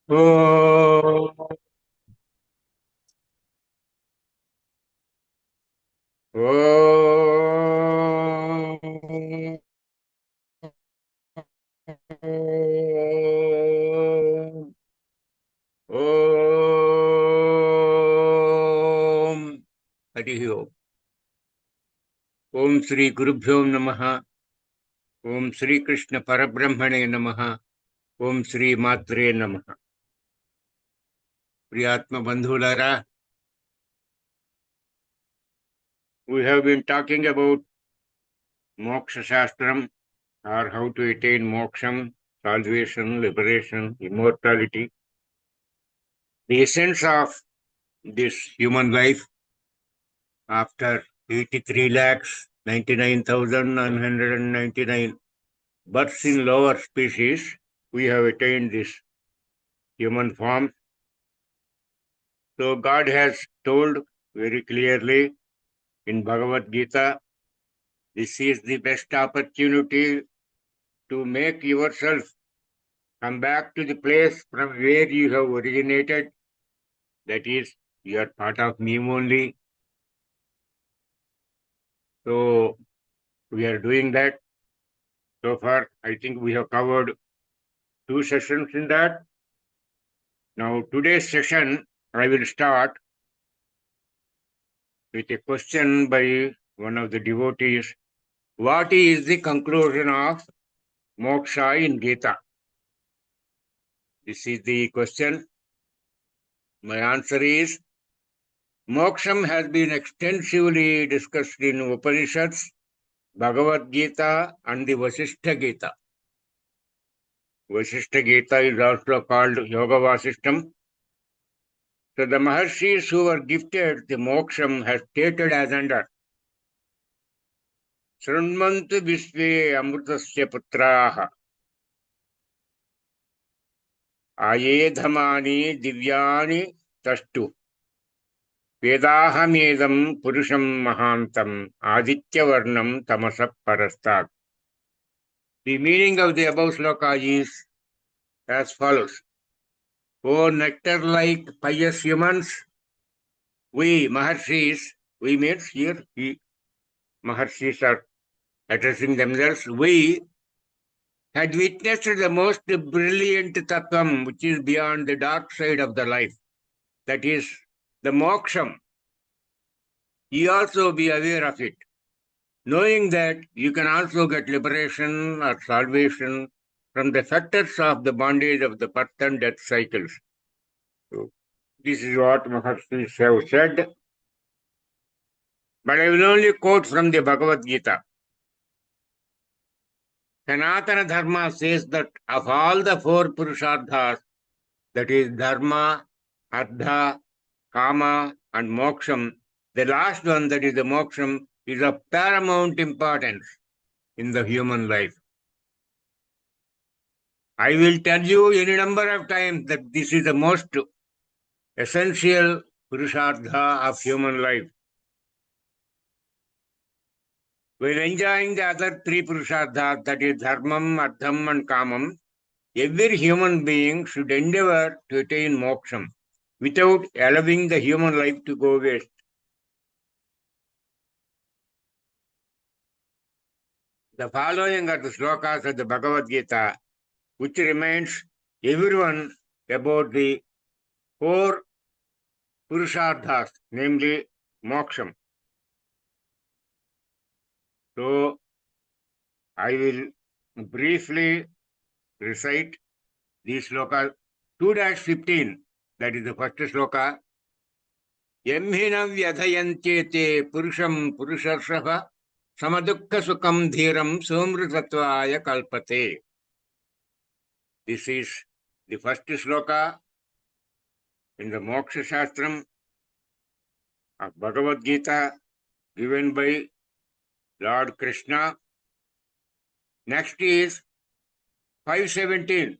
Oh, oh, Om Harihi Om. Om Sri Gurubhyo Namaha. Om Sri Krishna Parabrahmane Namaha. Om Sri Matre Namaha. Priyatma Bandhulara, we have been talking about Moksha Shastram, or how to attain moksham, salvation, liberation, immortality. The essence of this human life after 83 lakhs 99,999 births in lower species, we have attained this human form. So God has told very clearly in Bhagavad Gita, this is the best opportunity to make yourself come back to the place from where you have originated. That is, you are part of me only. So we are doing that. So far, I think we have covered 2 sessions in that. Now, today's session, I will start with a question by one of the devotees. What is the conclusion of moksha in Gita? This is the question. My answer is, moksham has been extensively discussed in Upanishads, Bhagavad Gita, and the Vasishtha Gita. Vasishtha Gita is also called Yoga Vasishtam. So the Maharshis who were gifted the moksham have stated as under Srunmantu Visve Amrutasya Putraha Ayedhamani Divyani Tastu Vedahamedam Purusham Mahantam Aditya Varnam Tamasap Parastat. The meaning of the above sloka is as follows. O nectar-like pious humans, we Maharshis, we means here, Maharshis are addressing themselves, we had witnessed the most brilliant tattvam, which is beyond the dark side of the life. That is the moksham. You also be aware of it, knowing that you can also get liberation or salvation from the factors of the bondage of the birth and death cycles. So, this is what Maharshis have said. But I will only quote from the Bhagavad Gita. Sanatana Dharma says that of all the 4 Purusharthas, that is Dharma, Artha, Kama, and Moksham, the last one, that is the Moksham, is of paramount importance in the human life. I will tell you any number of times that this is the most essential Purushartha of human life. While enjoying the other 3 Purusharthas, that is Dharmam, Artham, and Kamam, every human being should endeavor to attain moksham without allowing the human life to go waste. The following are the slokas of the Bhagavad Gita, which reminds everyone about the 4 Purusharthas, namely moksham. So, I will briefly recite these slokas. 2-15, that is the first sloka. Yamhina vyadhayantyete purusham purusharshava samadukha sukam dhiram somritattvaya kalpate. This is the first sloka in the Moksha Shastram of Bhagavad Gita given by Lord Krishna. Next is 5:17.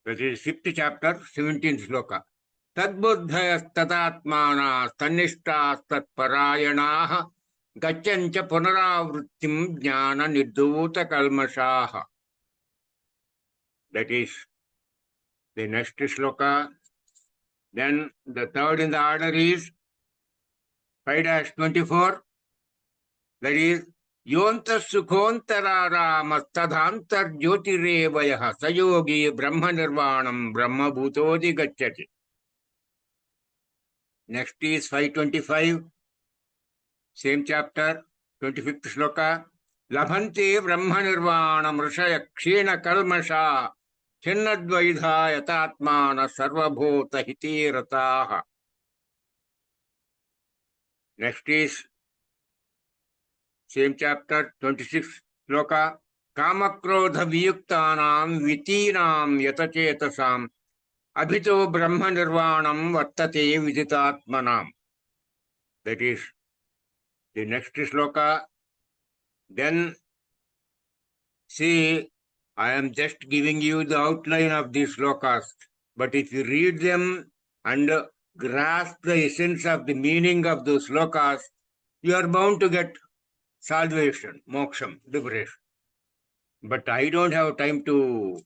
That is 5th chapter, 17th sloka. Tadbuddhayastatatmana tanishtastatparayanaha gachancha punaravrittim jnana nirdhuta kalmashaha. That is the next shloka. Then the third in the order is 5-24. That is, Yonta Sukhontara Tadhantar Jyotirevaya Sayogi Brahma Nirvanam Brahma Bhutodi Gacchati. Next is 525, same chapter, 25th shloka. Labhante Brahma Nirvanam Rishaya Kshena Kalmasha Chinnadvaidha Yatatmana Sarvabhuta Hiti Rataha. Next is same chapter, 26th shloka. Kamakrodha viyuktanam vitinam yatachetasam abhito brahma nirvanam vartate viditatmanam. That is the next shloka. Then see, I am just giving you the outline of these slokas, but if you read them and grasp the essence of the meaning of those slokas, you are bound to get salvation, moksham, liberation. But I don't have time to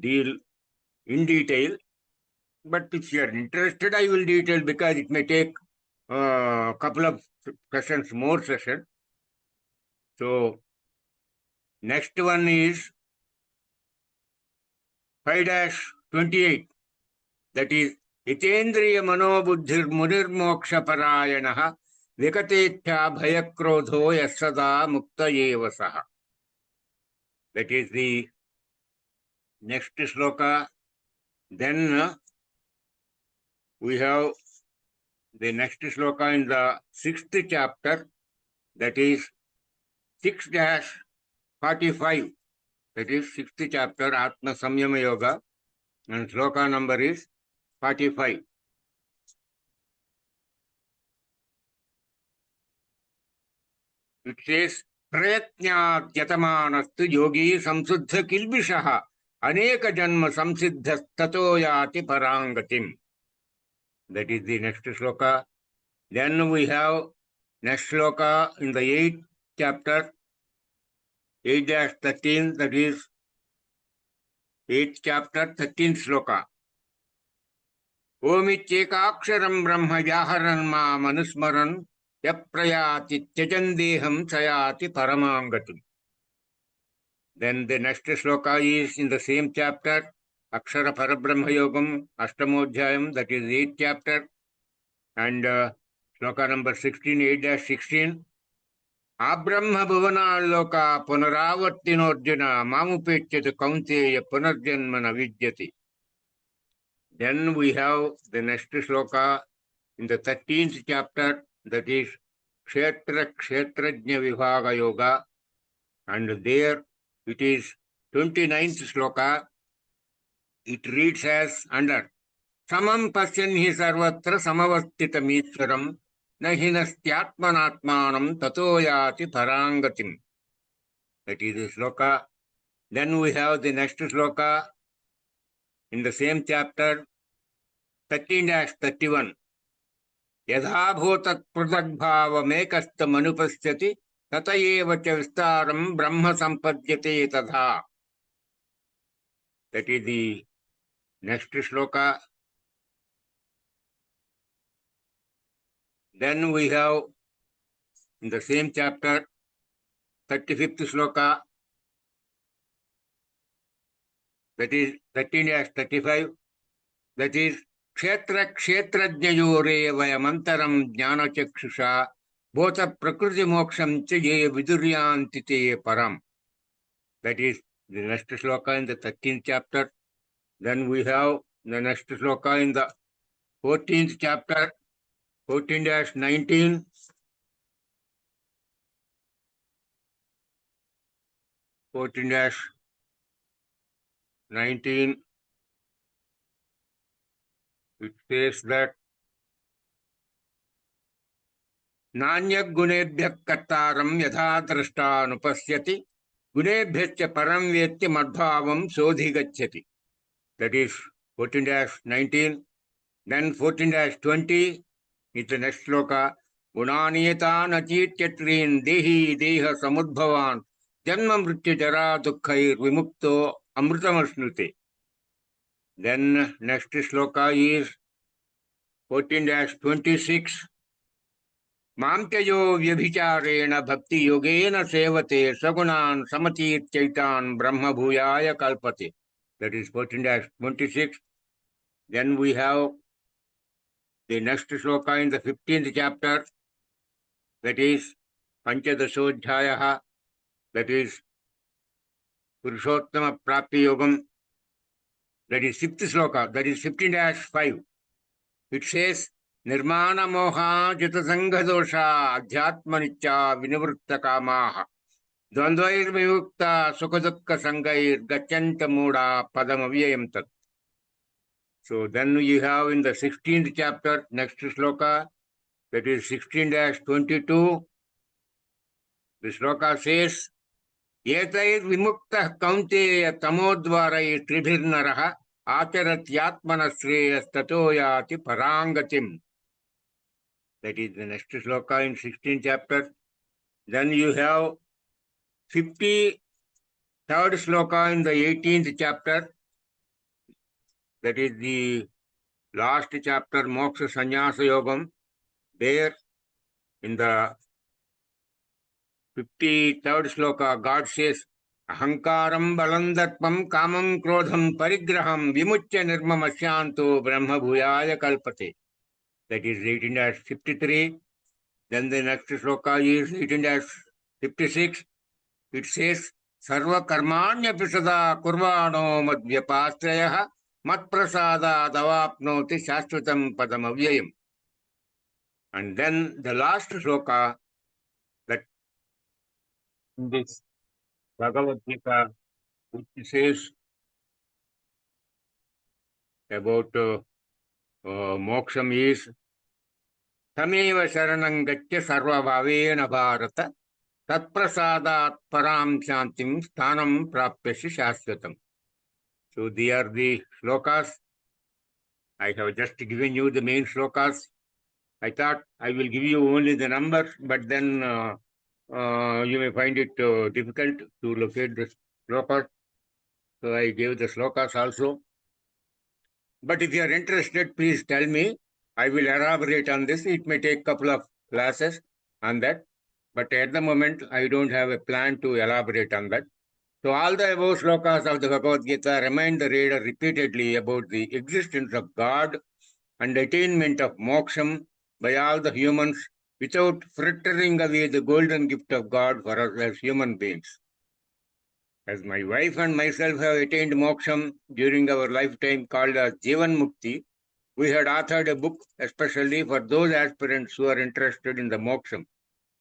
deal in detail. But if you are interested, I will detail because it may take a couple of sessions, more sessions. So, next one is 5-28. That is, Itendriya manobuddhir munir moksha parayanaha vikatetya bhayakrodho yasada mukta yevasaha. That is the next shloka. Then we have the next shloka in the 6th chapter, that is 6-45. That is 6th chapter, Atma Samyama Yoga, and shloka number is 45. It says, Prayatnyat yatamanastu yogi samsuddha kilbishaha aneka janma samsiddha tato yati parangatim. That is the next shloka. Then we have next shloka in the 8th chapter, 8-13, that is 8th chapter, 13th shloka. Omityekaksharam brahma yaharan ma manusmaran yaprayati tyajandeham sayati paramangatim. Then the next shloka is in the same chapter, Akshara Parabrahma Yogam, Ashtamodhyayam, that is 8th chapter, and shloka number 16, 8-16. Abrahma bhuvana loka punaravartinorjuna mamupechyata kaunteya punarjanmana vidyati. Then we have the next shloka in the 13th chapter, that is Kshetra Kshetrajna Vibhaga Yoga, and there it is 29th shloka. It reads as under Samam pasyanhi sarvatra samavartitam ishwaram nahinasthyatmanatmanam tato yati parangatim. That is the shloka. Then we have the next shloka in the same chapter, 13-31. Yadha bhutat pradagbhava mekasta manupasyati tataeva cha vistaram brahma sampadyate tadha. That is the next shloka. Then we have in the same chapter, 35th shloka, that is 13-35, that is Kshetra Kshetrajnayore vayamantaram jnana chakshusha bhota prakriti moksham cha ye viduryanti te param. That is the next shloka in the 13th chapter. Then we have the next shloka in the 14th chapter, 14-19. 14-19. It says that Nanya gunebhyak kartaram yadha drashtanupasyati gunebhyacha param vyeti madbhavam sodhigachyati. That is 14-19. Then 14-20 is the next shloka. Gunaniyata nachityatrin dehi deha samudbhavan janma mrityu jara dukhair vimukto amritamasnute. Then next shloka is 14-26. Mamtyo vyabhicharena bhakti yogena sevate sagunan samatirchaitan brahma bhuyaya kalpate. That is 14-26. Then we have the next shloka in the 15th chapter. That is Panchadashodhyayaha. That is Purushottama Prapti Yogam. That is 6th shloka. That is 15-5. It says, Nirmana moha jita sangha dosha adhyatma nitya vinivritta kamaha dvandvair vivukta sukadukka sangair gachanta muda padam avyayam tat. So then you have in the 16th chapter, next shloka, that is 16-22. The shloka says, Yetair vimuktah kaunteya tamodvarai tribhirnaraha acharathyatmana shreyas tatoyati parangatim. That is the next shloka in 16th chapter. Then you have 53rd shloka in the 18th chapter. That is the last chapter, Moksha Sannyasa Yogam. There in the 53rd shloka, God says, Ahankaram balandarpam kamam krodham parigraham vimuchya nirmamasyanto brahma bhuyaya kalpate. That is 18-53. Then the next shloka is 18-56. It says, Sarva karmanya pisada kurvano madhyapastrayah mat prasada davapnoti shashvatam padam avyayam. And then the last shloka that in this Bhagavad Gita, which says about moksham is Tameva sharanam gaccha sarva bhavena bharata tat prasadat param shantim sthanam prapyasi shashvatam. So these are the shlokas. I have just given you the main shlokas. I thought I will give you only the number, but then you may find it difficult to locate the shlokas. So I gave the shlokas also. But if you are interested, please tell me. I will elaborate on this. It may take a couple of classes on that. But at the moment, I don't have a plan to elaborate on that. So all the above shlokas of the Bhagavad Gita remind the reader repeatedly about the existence of God and attainment of moksham by all the humans without frittering away the golden gift of God for us as human beings. As my wife and myself have attained moksham during our lifetime called as Jivan Mukti, we had authored a book especially for those aspirants who are interested in the moksham,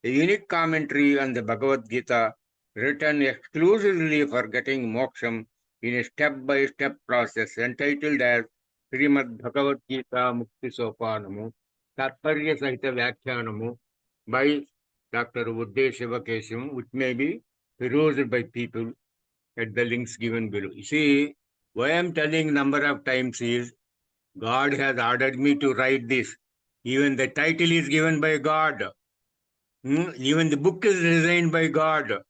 a unique commentary on the Bhagavad Gita written exclusively for getting moksham in a step-by-step process entitled as Srimad Bhagavad Gita Mukti Sopanamu, Tatparya Sahita Vyakhyanam by Dr. Uddhe Shivakesham, which may be perused by people at the links given below. You see, why I am telling number of times is God has ordered me to write this. Even the title is given by God. Even the book is designed by God.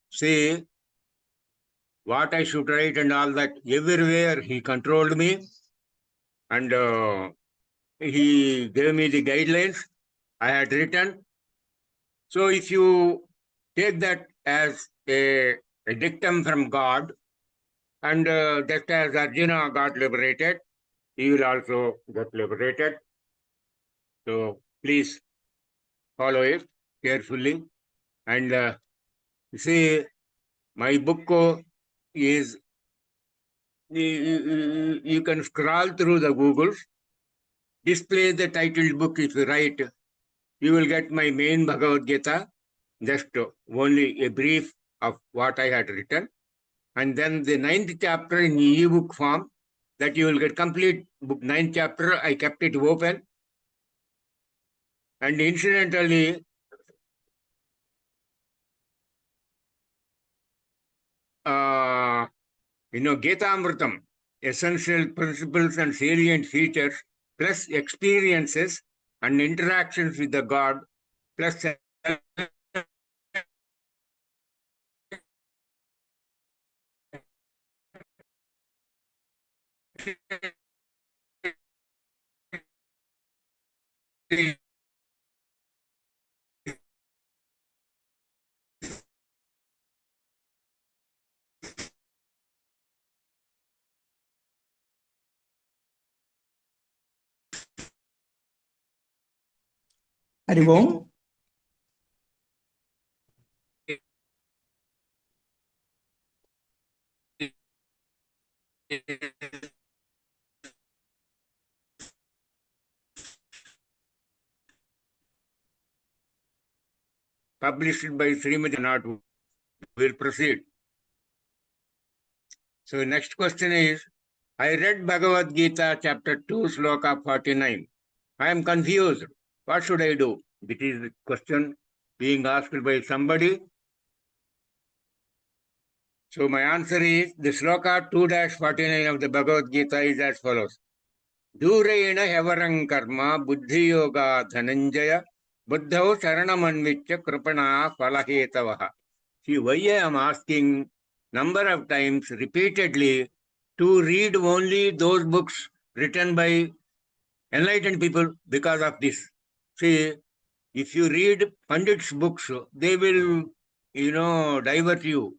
See, what I should write and all that, everywhere He controlled me and He gave me the guidelines. I had written. So if you take that as a dictum from God, and just as Arjuna got liberated, he will also get liberated. So please follow it carefully. And you see, my book is, you can scroll through the Googles, display the titled book if you write. You will get my main Bhagavad Gita, just only a brief of what I had written. And then the 9th chapter in e-book form, that you will get complete book 9th chapter. I kept it open. And incidentally, Gita Amritam, essential principles and salient features, plus experiences and interactions with the God, plus Hari Om. Published by Srimati Not will proceed. So next question is, I read Bhagavad Gita chapter 2 sloka 49. I am confused. What should I do? This is the question being asked by somebody. So my answer is, the sloka 2-49 of the Bhagavad Gita is as follows. Durena hevarang karma buddhi yoga dhananjaya buddhau saranamanvichya kripana phalahetavaha. See, why I am asking number of times repeatedly to read only those books written by enlightened people because of this. See, if you read Pandit's books, they will, divert you.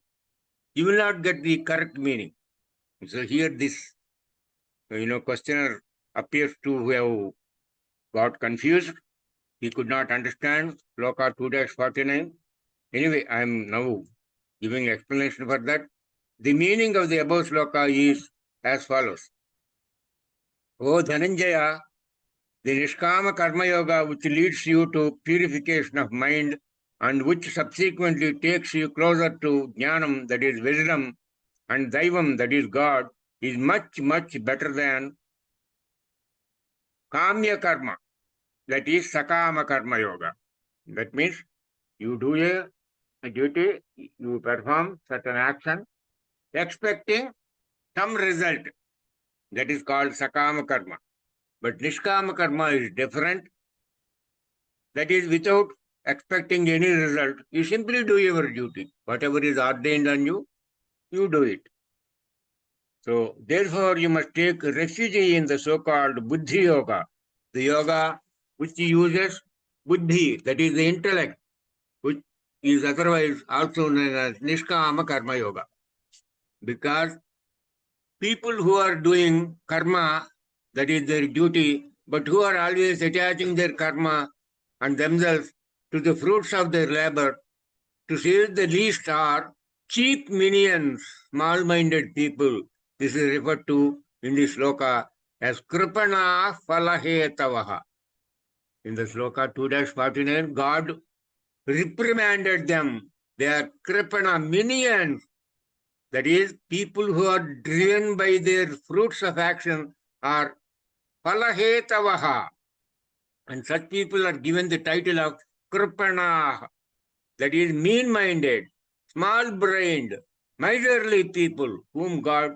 You will not get the correct meaning. So here this, questioner appears to have got confused. He could not understand Sloka 2-49. Anyway, I am now giving explanation for that. The meaning of the above sloka is as follows. O Dhananjaya, the Nishkama Karma Yoga which leads you to purification of mind and which subsequently takes you closer to Jnanam, that is wisdom, and Daivam, that is God, is much, much better than Kamya Karma, that is Sakama Karma Yoga. That means you do a duty, you perform certain action, expecting some result. That is called Sakama Karma. But Nishkama Karma is different. That is without expecting any result. You simply do your duty. Whatever is ordained on you, you do it. So, therefore, you must take refuge in the so-called Buddhi Yoga, the yoga which uses Buddhi, that is the intellect, which is otherwise also known as Nishkama Karma Yoga. Because people who are doing karma, that is their duty, but who are always attaching their karma and themselves to the fruits of their labor, to say the least, are cheap minions, small-minded people. This is referred to in the sloka as kripana phalahetavaha. In the sloka 2-49, God reprimanded them. They are kripana minions. That is, people who are driven by their fruits of action are phalahetavaha. And such people are given the title of kripana, that is mean-minded, small-brained, miserly people whom God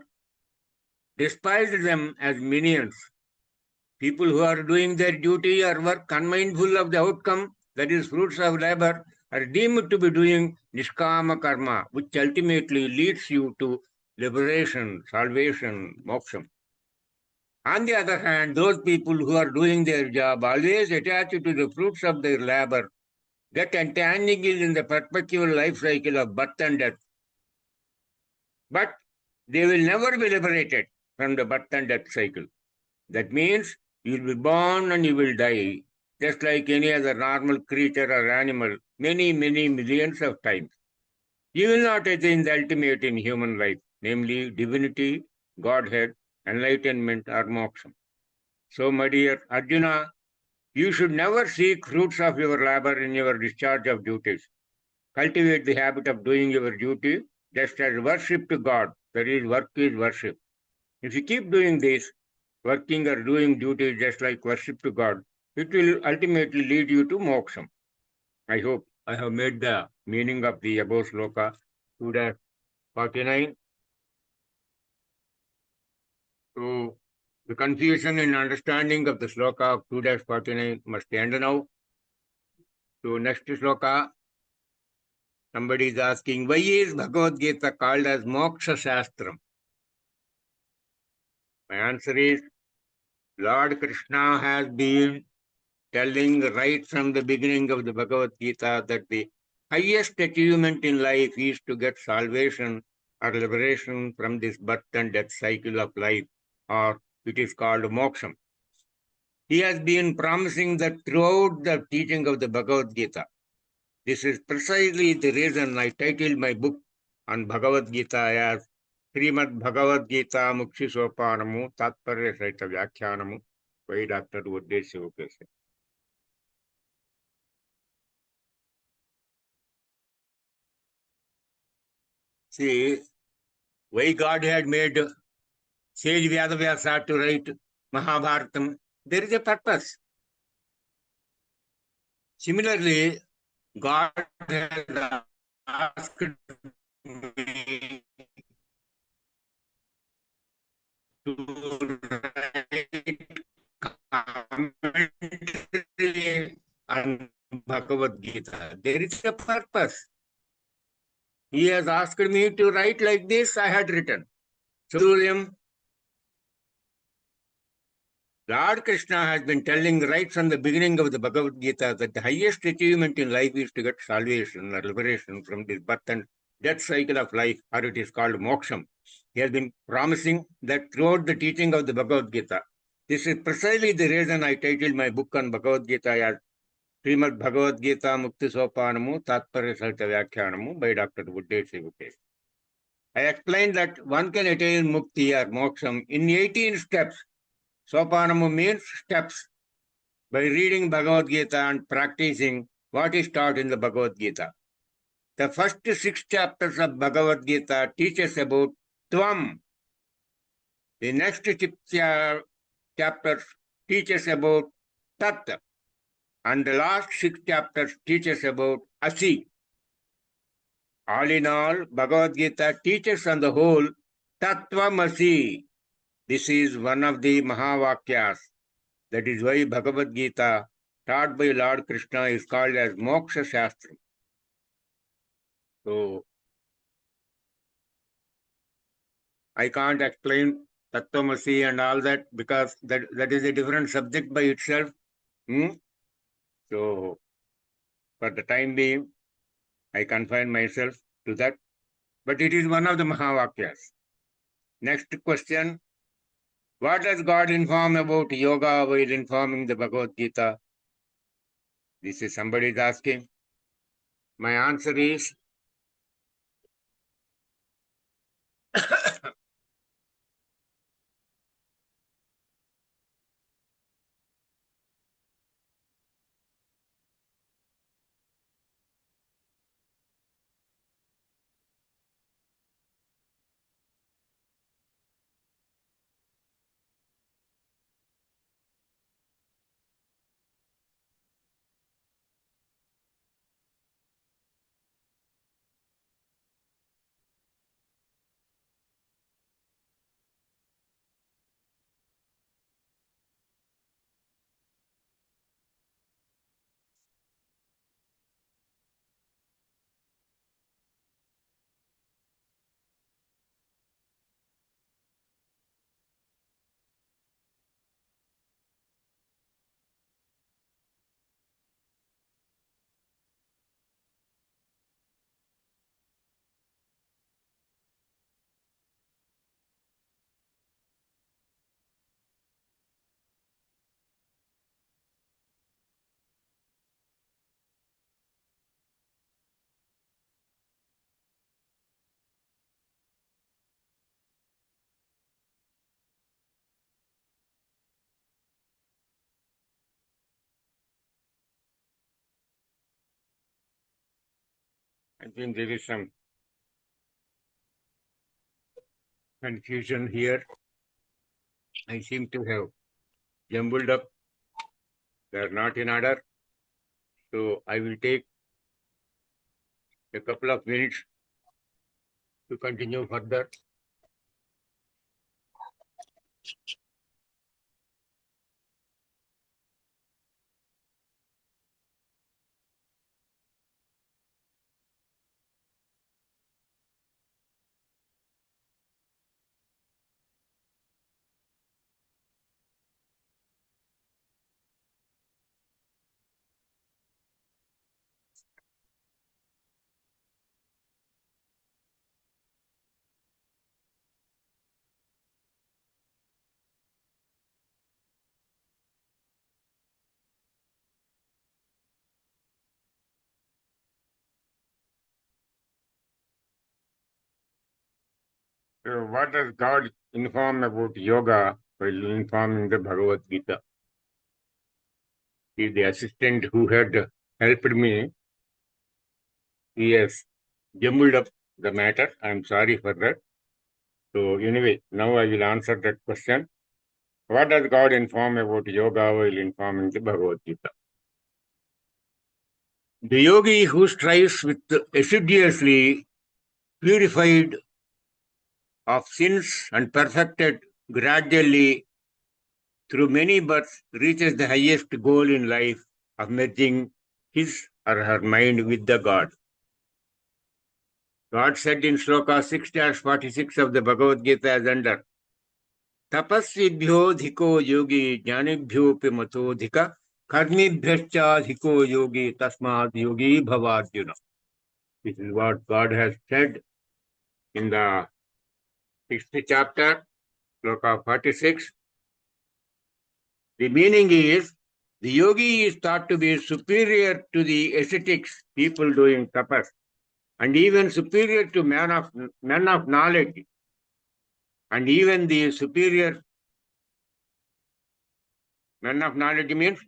despised them as minions. People who are doing their duty or work unmindful of the outcome, that is fruits of labor, are deemed to be doing nishkama karma, which ultimately leads you to liberation, salvation, moksham. On the other hand, those people who are doing their job, always attached to the fruits of their labor, get entangled in the perpetual life cycle of birth and death. But they will never be liberated from the birth and death cycle. That means you will be born and you will die, just like any other normal creature or animal, many, many millions of times. You will not attain the ultimate in human life, namely divinity, Godhead, enlightenment, or moksha. So, my dear Arjuna, you should never seek fruits of your labor in your discharge of duties. Cultivate the habit of doing your duty just as worship to God, that is, work is worship. If you keep doing this, working or doing duty just like worship to God, it will ultimately lead you to moksha. I hope I have made the meaning of the above sloka 2-49. So the confusion in understanding of the sloka of 2-49 must end now. So next sloka, somebody is asking, why is Bhagavad Gita called as Moksha Shastram? My answer is Lord Krishna has been telling right from the beginning of the Bhagavad Gita that the highest achievement in life is to get salvation or liberation from this birth and death cycle of life, or it is called moksham. He has been promising that throughout the teaching of the Bhagavad Gita. This is precisely the reason I titled my book on Bhagavad Gita as Srimad Bhagavad Gita Mukshi Sopanamu Tatparya Saita Vyakhyanam by Dr. Udesh Shivakesha. See, why God had made sage Vyasa to write Mahabharatam, there is a purpose. Similarly, God has asked me to write commentary on Bhagavad Gita. There is a purpose. He has asked me to write like this, I had written. So, Lord Krishna has been telling right from the beginning of the Bhagavad Gita that the highest achievement in life is to get salvation or liberation from this birth and death cycle of life, or it is called moksham. He has been promising that throughout the teaching of the Bhagavad Gita. This is precisely the reason I titled my book on Bhagavad Gita as Srimad Bhagavad Gita Mukti Sopanamu Tatparya Sarita Vyakhyanam by Dr. Udesh Shivakesha. I explained that one can attain mukti or moksham in 18 steps. Sopanamu means steps. By reading Bhagavad Gita and practicing what is taught in the Bhagavad Gita. The first 6 chapters of Bhagavad Gita teaches about Tvam. The next 6 chapters teaches about Tat. And the last 6 chapters teaches about Asi. All in all, Bhagavad Gita teaches on the whole Tattvamasi. This is one of the Mahavakyas. That is why Bhagavad Gita, taught by Lord Krishna, is called as Moksha Shastra. So, I can't explain Tattvamasi and all that because that is a different subject by itself. So, for the time being, I confine myself to that. But it is one of the Mahavakyas. Next question. What does God inform about yoga while informing the Bhagavad Gita? This is somebody is asking. My answer is I think there is some confusion here. I seem to have jumbled up. They are not in order. So I will take a couple of minutes to continue further. What does God inform about yoga while informing the Bhagavad Gita? He is the assistant who had helped me. He has jumbled up the matter. I am sorry for that. So anyway, now I will answer that question. What does God inform about yoga while informing the Bhagavad Gita? The yogi who strives with assiduously purified of sins and perfected gradually through many births reaches the highest goal in life of merging his or her mind with the God. God said in Shloka 6-46 of the Bhagavad Gita as under, Tapasvibhyo dhiko yogi jnanibhyopi mato dhika karmibhyascha dhiko yogi tasmad yogi bhavarjuna. This is what God has said in the 6th chapter, Shloka 46. The meaning is, the yogi is thought to be superior to the ascetics, people doing tapas, and even superior to men of knowledge, and even the superior men of knowledge means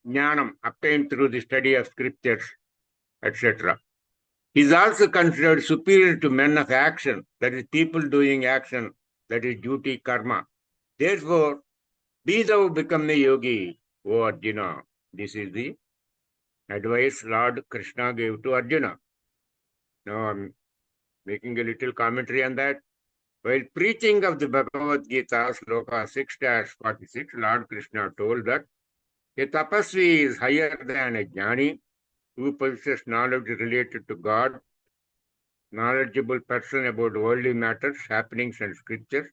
jnanam, obtained through the study of scriptures, etc. He is also considered superior to men of action, that is, people doing action, that is, duty, karma. Therefore, be thou become a yogi, O Arjuna. This is the advice Lord Krishna gave to Arjuna. Now I'm making a little commentary on that. While preaching of the Bhagavad Gita, Sloka 6-46, Lord Krishna told that a tapasvi is higher than a jnani who possesses knowledge related to God, knowledgeable person about worldly matters, happenings and scriptures.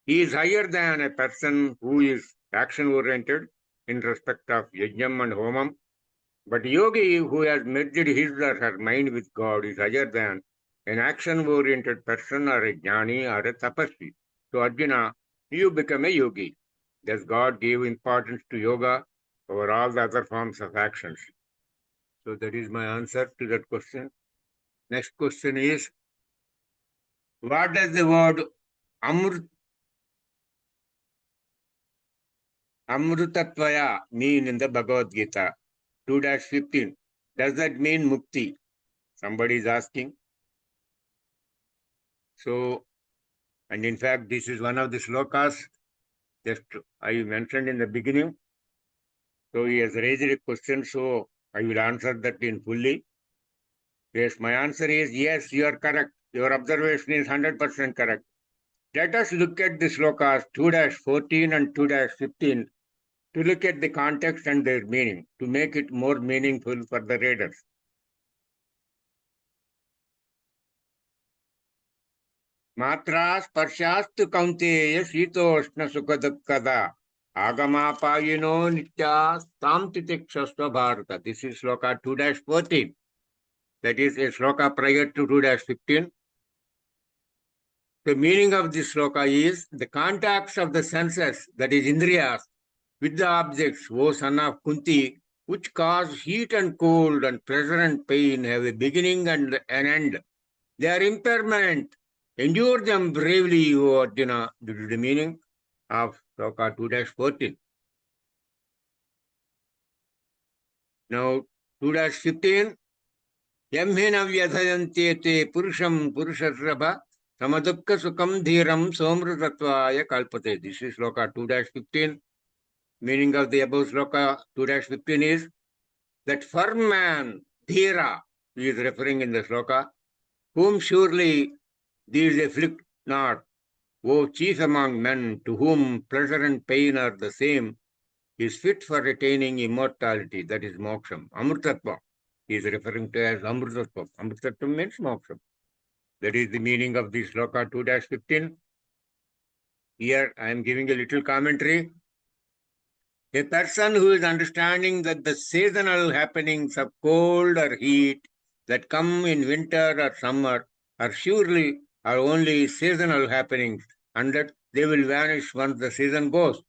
He is higher than a person who is action-oriented in respect of yajnam and homam. But yogi who has merged his or her mind with God is higher than an action-oriented person or a jnani or a tapasvi. So Arjuna, you become a yogi. Thus God gave importance to yoga over all the other forms of actions. So that is my answer to that question. Next question is, what does the word Amrutatvaya mean in the Bhagavad Gita? 2-15. Does that mean mukti? Somebody is asking. So, and in fact, this is one of the slokas just I mentioned in the beginning. So he has raised a question, so I will answer that in fully. Yes, my answer is yes, you are correct. Your observation is 100% correct. Let us look at the slokas 2-14 and 2-15 to look at the context and their meaning, to make it more meaningful for the readers. Matra sparshastu kaunteya shitoshna sukadukada agamapayino nitya samtitikshasva bharata. This is sloka 2-14. That is a sloka prior to 2-15. The meaning of this sloka is the contacts of the senses, that is indriyas, with the objects, O son of Kunti, which cause heat and cold and pleasure and pain, have a beginning and an end. They are impermanent. Endure them bravely, O Arjuna. This is the meaning of sloka 2-14. Now, 2-15. Yamhina vyadhayantete purusham purushasrabha samadukka sukam dhiram somrutattvaya kalpate. This is sloka 2-15. Meaning of the above sloka 2-15 is that firm man, dhira, he is referring in the sloka, whom surely these afflict not, O chief among men, to whom pleasure and pain are the same, is fit for attaining immortality, that is moksham. Amrutatva, he is referring to as Amrutatva. Amrutatva means moksham. That is the meaning of the sloka 2-15. Here I am giving a little commentary. A person who is understanding that the seasonal happenings of cold or heat that come in winter or summer are only seasonal happenings, and that they will vanish once the season goes.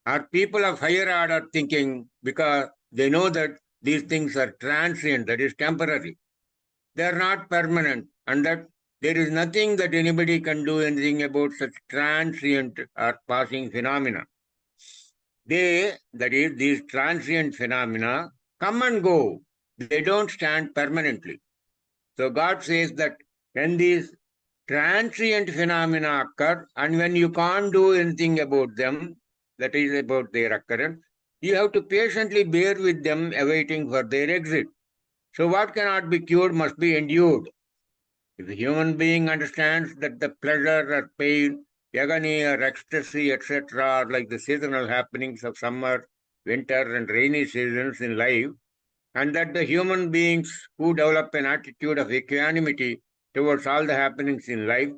Are people of higher order thinking, because they know that these things are transient, that is temporary. They are not permanent, and that there is nothing that anybody can do anything about such transient or passing phenomena. That is, these transient phenomena come and go. They don't stand permanently. So God says that when these transient phenomena occur and when you can't do anything about them, that is about their occurrence, you have to patiently bear with them, awaiting for their exit. So what cannot be cured must be endured. If a human being understands that the pleasure or pain, agony or ecstasy, etc., are like the seasonal happenings of summer, winter, and rainy seasons in life, and that the human beings who develop an attitude of equanimity towards all the happenings in life,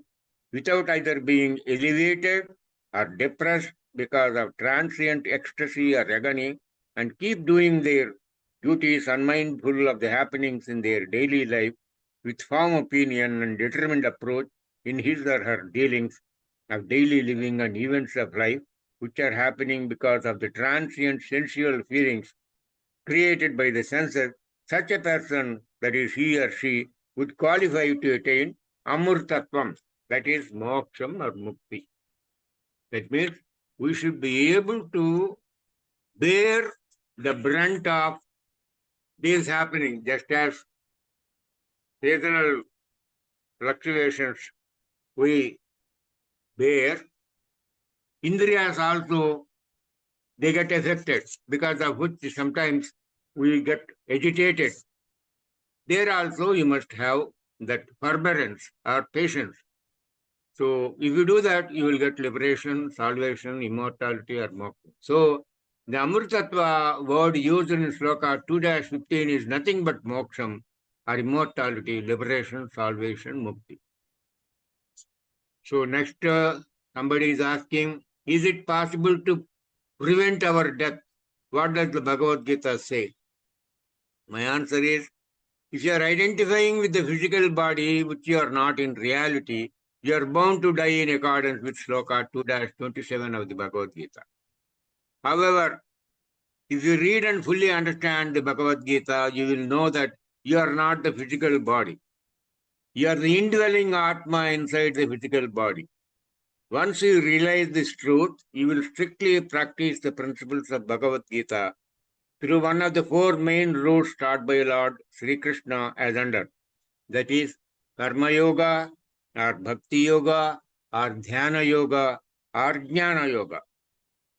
without either being elevated or depressed because of transient ecstasy or agony, and keep doing their duties unmindful of the happenings in their daily life, with firm opinion and determined approach in his or her dealings of daily living and events of life, which are happening because of the transient sensual feelings created by the senses, such a person, that is he or she, would qualify to attain amurtatvam, that is moksham or mukti. That means we should be able to bear the brunt of these happening, just as seasonal fluctuations we bear. Indriyas also, they get affected, because of which sometimes we get agitated. There also you must have that forbearance or patience. So if you do that, you will get liberation, salvation, immortality, or moksha. So the Amritattva word used in Sloka 2-15 is nothing but moksham, or immortality, liberation, salvation, mukti. So next, somebody is asking, is it possible to prevent our death? What does the Bhagavad Gita say? My answer is, if you are identifying with the physical body, which you are not in reality, you are bound to die in accordance with Sloka 2-27 of the Bhagavad Gita. However, if you read and fully understand the Bhagavad Gita, you will know that you are not the physical body. You are the indwelling Atma inside the physical body. Once you realize this truth, you will strictly practice the principles of Bhagavad Gita through one of the four main routes taught by Lord Sri Krishna as under. That is Karma Yoga, or Bhakti Yoga, or Dhyana Yoga, or Jnana Yoga.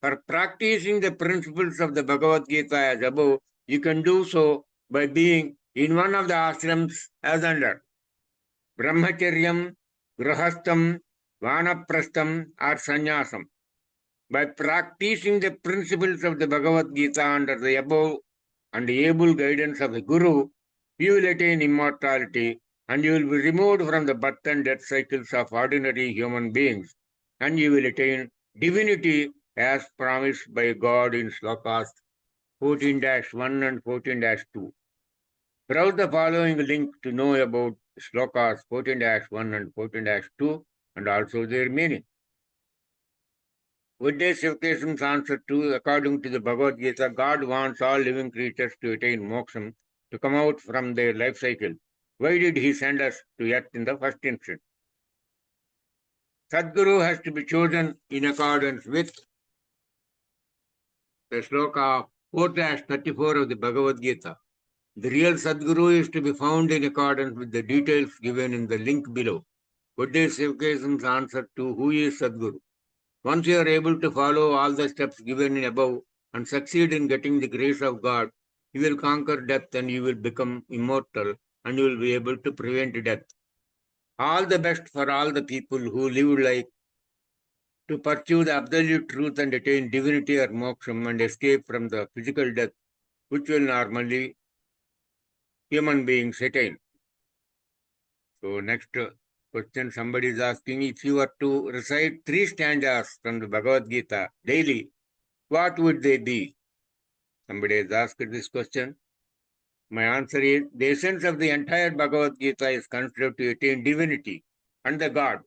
For practicing the principles of the Bhagavad Gita as above, you can do so by being in one of the ashrams as under Brahmacharyam, Grahastham, Vanaprastham, or Sannyasam. By practicing the principles of the Bhagavad Gita under the above and the able guidance of the Guru, you will attain immortality and you will be removed from the birth and death cycles of ordinary human beings, and you will attain divinity as promised by God in Slokas 14-1 and 14-2. Browse the following link to know about Slokas 14-1 and 14-2 and also their meaning. With this Shivkesham's answer to, according to the Bhagavad Gita, God wants all living creatures to attain moksham, to come out from their life cycle. Why did he send us to earth in the first instance? Sadguru has to be chosen in accordance with the sloka 4-34 of the Bhagavad Gita. The real Sadguru is to be found in accordance with the details given in the link below. What is Shivkesham's answer to who is Sadguru? Once you are able to follow all the steps given in above and succeed in getting the grace of God, you will conquer death and you will become immortal and you will be able to prevent death. All the best for all the people who live like to pursue the absolute truth and attain divinity or moksham and escape from the physical death, which will normally human beings attain. So next question, somebody is asking, if you were to recite 3 stanzas from the Bhagavad Gita daily, what would they be? Somebody has asked this question. My answer is, the essence of the entire Bhagavad Gita is considered to attain divinity and the God.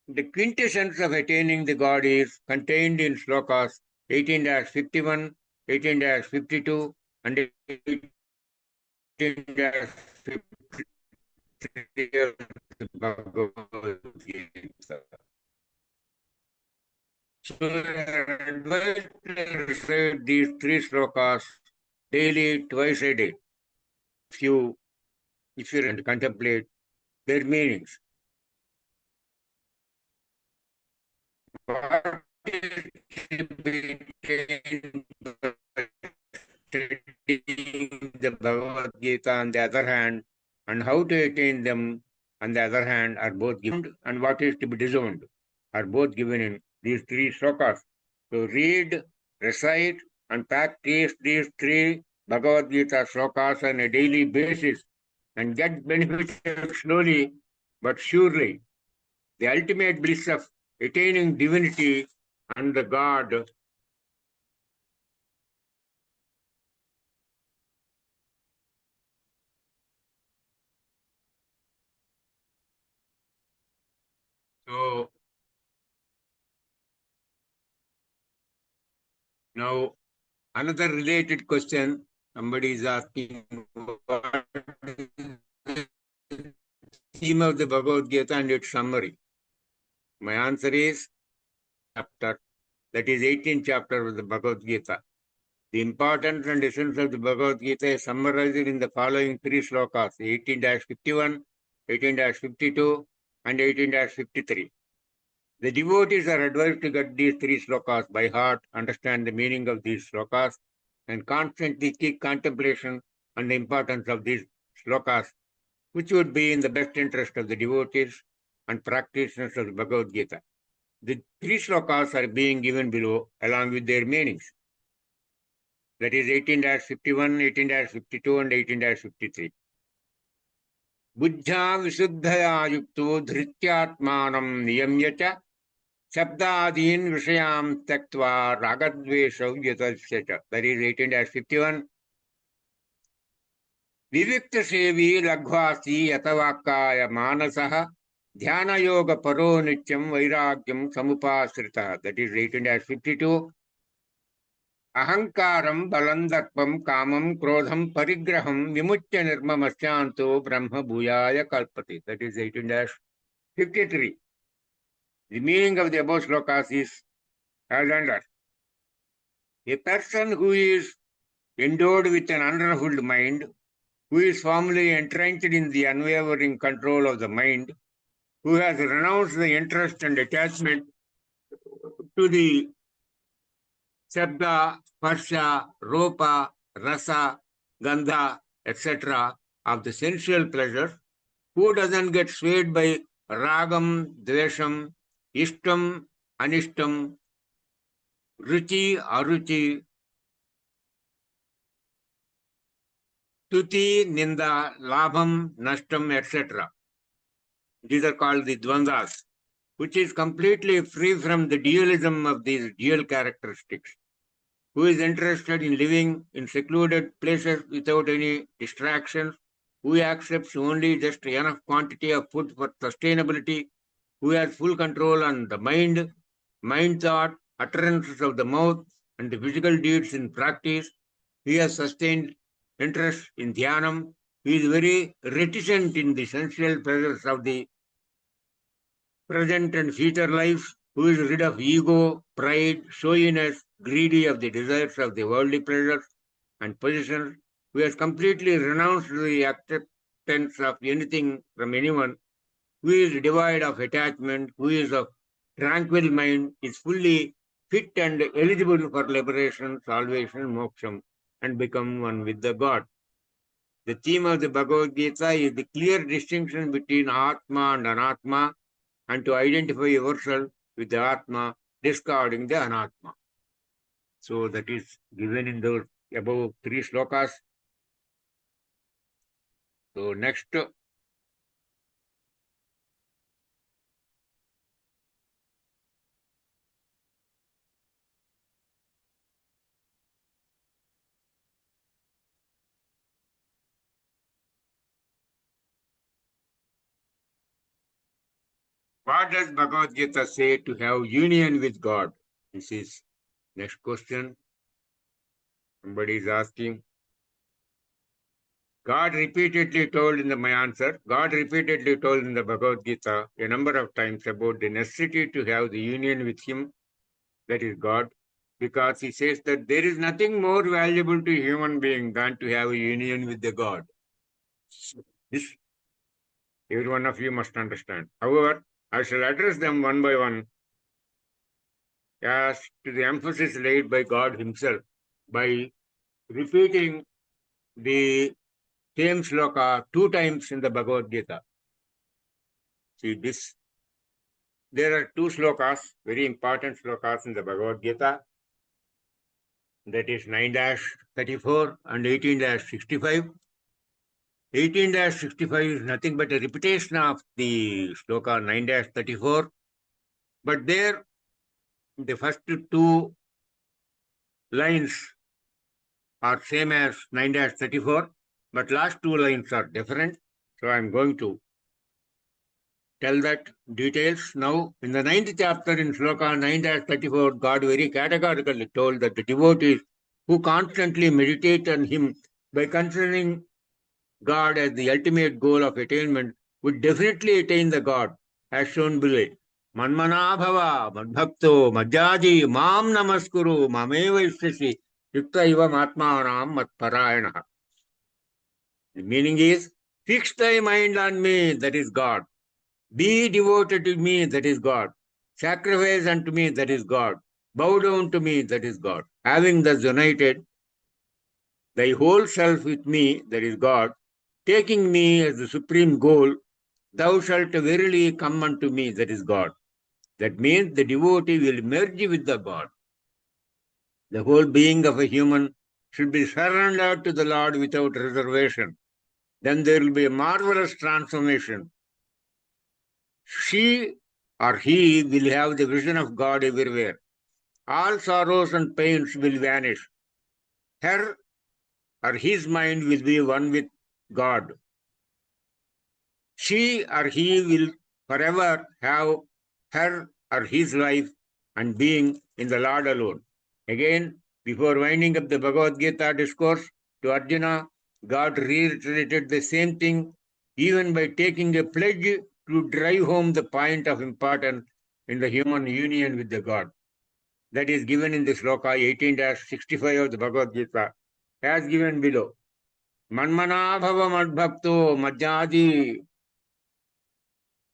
The quintessence of attaining the God is contained in slokas 18-51, 18-52, and 18-53 3 of the Bhagavad Gita. So you are advised to recite these 3 slokas daily, twice a day. If you and contemplate their meanings. What is studying the Bhagavad Gita on the other hand, and how to attain them on the other hand are both given, and what is to be disowned are both given in these 3 slokas. So read, recite, and practice these 3 Bhagavad Gita slokas on a daily basis and get benefits slowly but surely. The ultimate bliss of attaining divinity and the God. So now another related question somebody is asking, what is the theme of the Bhagavad Gita and its summary? My answer is chapter, that is 18th chapter of the Bhagavad Gita. The importance and essence of the Bhagavad Gita is summarized in the following 3 slokas, 18-51, 18-52, and 18-53. The devotees are advised to get these 3 slokas by heart, understand the meaning of these slokas, and constantly keep contemplation on the importance of these slokas, which would be in the best interest of the devotees and practitioners of the Bhagavad Gita. The 3 slokas are being given below along with their meanings. That is 18-51, 18-52, and 18-53. Buddha visuddhaya yukto dhrityatmanam niyamya cha Shabdadin Vishayam Taktva Ragadvesha Yatasya. That is 18-51. Vivikta Sevi Lagvasi Yatavakaya Manasaha Dhyana Yoga Paro Nityam Vairagyam Samupasrita. That is 18-52. Ahankaram Balandakpam Kamam Krodham Parigraham Vimuchya Nirmamasyanto Brahma Bhuyaya Kalpati. That is 18-53. The meaning of the above slokas is as under. A person who is endowed with an unruffled mind, who is firmly entrenched in the unwavering control of the mind, who has renounced the interest and attachment to the Shabda, Sparsha, Ropa, Rasa, Gandha, etc. of the sensual pleasures, who doesn't get swayed by Ragam, Dvesham, Ishtam, Anishtam, Ruchi, Aruchi, Tuti, Ninda, Labham, Nashtam, etc. These are called the Dvandas, which is completely free from the dualism of these dual characteristics, who is interested in living in secluded places without any distractions, who accepts only just enough quantity of food for sustainability, who has full control on the mind thought, utterances of the mouth, and the physical deeds in practice. He has sustained interest in dhyanam. He is very reticent in the sensual pleasures of the present and future life, who is rid of ego, pride, showiness, greedy of the desires of the worldly pleasures and positions, who has completely renounced the acceptance of anything from anyone, who is devoid of attachment, who is of tranquil mind, is fully fit and eligible for liberation, salvation, moksham, and become one with the God. The theme of the Bhagavad Gita is the clear distinction between Atma and Anatma, and to identify yourself with the Atma, discarding the Anatma. So that is given in the above 3 slokas. So next, what does Bhagavad Gita say to have union with God? This is next question. Somebody is asking. God repeatedly told in my answer, God repeatedly told in the Bhagavad Gita a number of times about the necessity to have the union with Him, that is God, because He says that there is nothing more valuable to a human being than to have a union with the God. This every one of you must understand. However, I shall address them one by one as to the emphasis laid by God Himself by repeating the same sloka 2 times in the Bhagavad Gita. See this. There are 2 slokas, very important slokas in the Bhagavad Gita. That is 9-34 and 18-65. 18-65 is nothing but a repetition of the sloka 9-34. But there, the first 2 lines are same as 9-34, but last 2 lines are different. So I am going to tell that details now. In the 9th chapter in sloka 9-34, God very categorically told that the devotees who constantly meditate on Him by considering God as the ultimate goal of attainment would definitely attain the God, as shown below. Manmana bhava, madbhakto, madhyaji, mam namaskuru, mameva ishtasi, yukta iva matmanam matparayana. The meaning is, fix thy mind on me, that is God. Be devoted to me, that is God. Sacrifice unto me, that is God. Bow down to me, that is God. Having thus united thy whole self with me, that is God, taking me as the supreme goal, thou shalt verily come unto me, that is God. That means the devotee will merge with the God. The whole being of a human should be surrendered to the Lord without reservation. Then there will be a marvelous transformation. She or he will have the vision of God everywhere. All sorrows and pains will vanish. Her or his mind will be one with God. She or he will forever have her or his life and being in the Lord alone. Again, before winding up the Bhagavad Gita discourse to Arjuna, God reiterated the same thing, even by taking a pledge to drive home the point of importance in the human union with the God. That is given in the sloka 18-65 of the Bhagavad Gita, as given below. Manmana bhava madbhakto madhyadi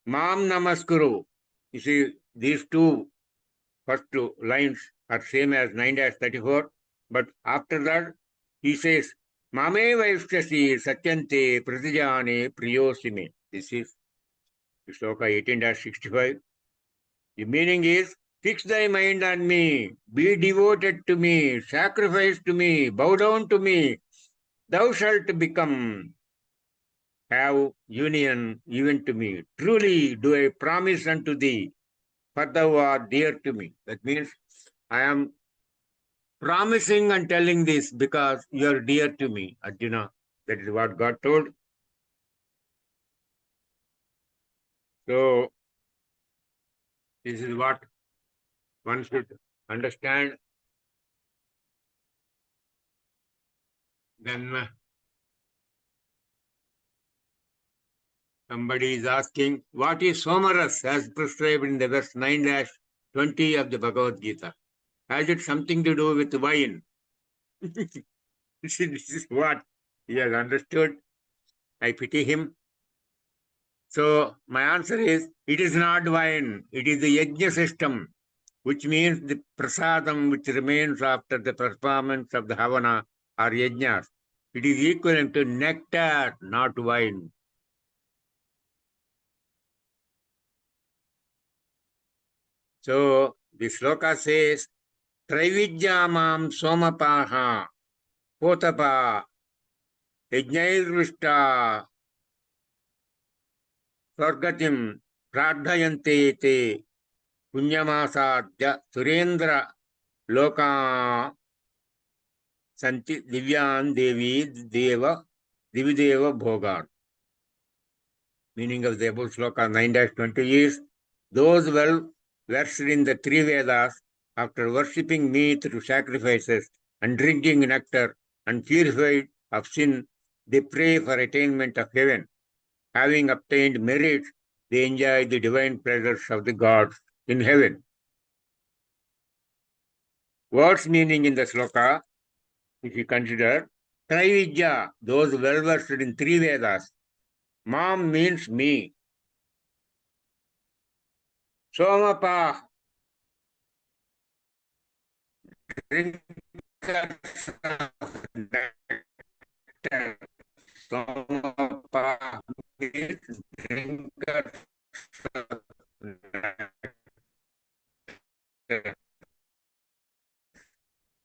mam namaskuru. You see, these first 2 lines are same as 9-34, but after that, he says, Mame vaishyasi satyante pratijane priyosime. This is sloka 18-65. The meaning is, fix thy mind on me, be devoted to me, sacrifice to me, bow down to me. Thou shalt become, have union even to me. Truly do I promise unto thee, for thou art dear to me. That means I am promising and telling this because you are dear to me, Arjuna. That is what God told. So, this is what one should understand. Then somebody is asking, what is somaras as prescribed in the verse 9-20 of the Bhagavad Gita? Has it something to do with wine? This is what he has understood. I pity him. So my answer is, it is not wine. It is the yajna system, which means the prasadam which remains after the performance of the havana or yajnas. It is equivalent to nectar, not wine. So the sloka says, Traividyamam somapaha potapa yajnairvishta swargatim pradhayante te punyamasadya surendra loka santi divyan devi deva divideva bhogan. Meaning of the above sloka 9-20 is, those well versed in the 3 Vedas, after worshipping me through sacrifices and drinking nectar and purified of sin, they pray for attainment of heaven. Having obtained merit, they enjoy the divine pleasures of the gods in heaven. What's meaning in the sloka? If you consider, Trividya, those well-versed in three Vedas. Mam means me. Somapa, drinkers of nectar. Somapa means drinkers of nectar.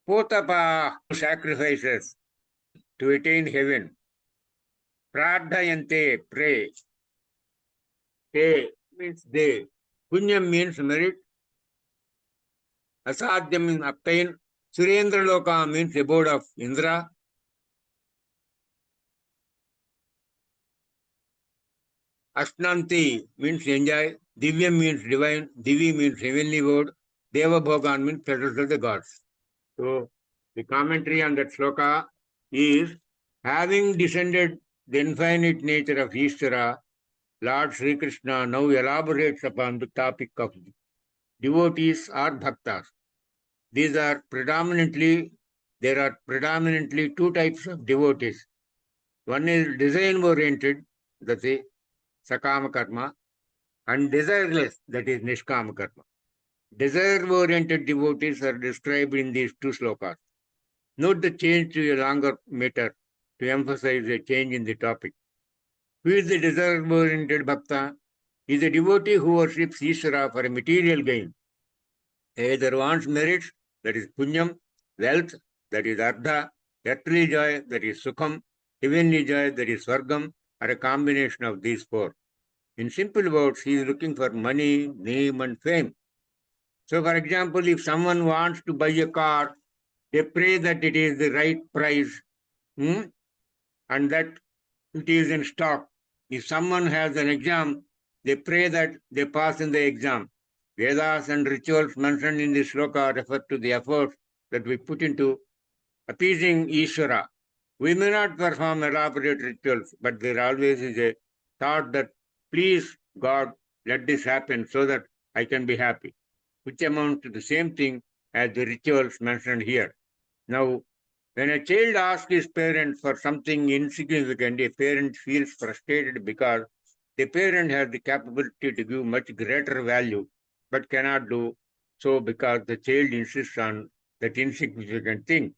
Potapa, sacrifices to attain heaven. Pradhayante, pray. Te means they. Punyam means merit. Asadhyam means obtain. Surendra Loka means abode of Indra. Ashnanti means enjoy. Divyam means divine. Divi means heavenly word. Deva Bhogan means pleasures of the gods. So the commentary on that sloka is, having descended the infinite nature of Ishvara, Lord Sri Krishna now elaborates upon the topic of devotees or bhaktas. There are predominantly two types of devotees. One is design-oriented, that is sakama karma, and desireless, that is nishkama karma. Desire-oriented devotees are described in these two slokas. Note the change to a longer matter to emphasize a change in the topic. Who is the desire-oriented bhakta? He is a devotee who worships Ishvara for a material gain. Either wants merits, that is punyam, wealth, that is ardha, earthly joy, that is sukham, heavenly joy, that is swargam, or a combination of these four. In simple words, he is looking for money, name, and fame. So, for example, if someone wants to buy a car, they pray that it is the right price and that it is in stock. If someone has an exam, they pray that they pass in the exam. Vedas and rituals mentioned in this sloka refer to the efforts that we put into appeasing Ishvara. We may not perform elaborate rituals, but there always is a thought that, please God, let this happen so that I can be happy, which amounts to the same thing as the rituals mentioned here. Now, when a child asks his parent for something insignificant, a parent feels frustrated because the parent has the capability to give much greater value, but cannot do so because the child insists on that insignificant thing.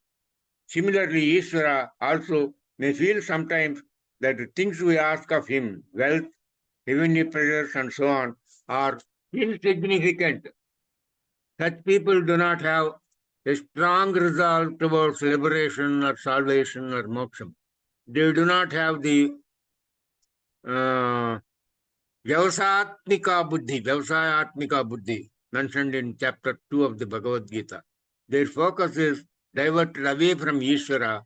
Similarly, Ishvara also may feel sometimes that the things we ask of him, wealth, heavenly pleasures, and so on, are insignificant. Such people do not have a strong resolve towards liberation or salvation or moksham. They do not have the Vyavasayatmika buddhi mentioned in chapter 2 of the Bhagavad Gita. Their focus is diverted away from Ishvara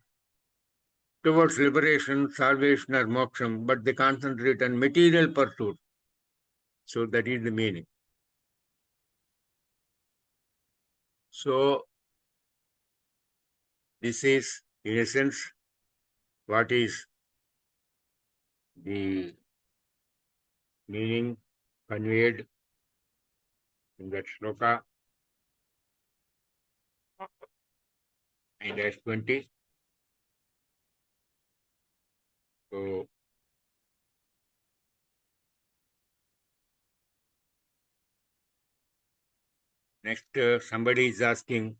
towards liberation, salvation, or moksham, but they concentrate on material pursuit. So that is the meaning. So this is, in essence, what is the meaning conveyed in that shloka in verse 20. So, next, somebody is asking,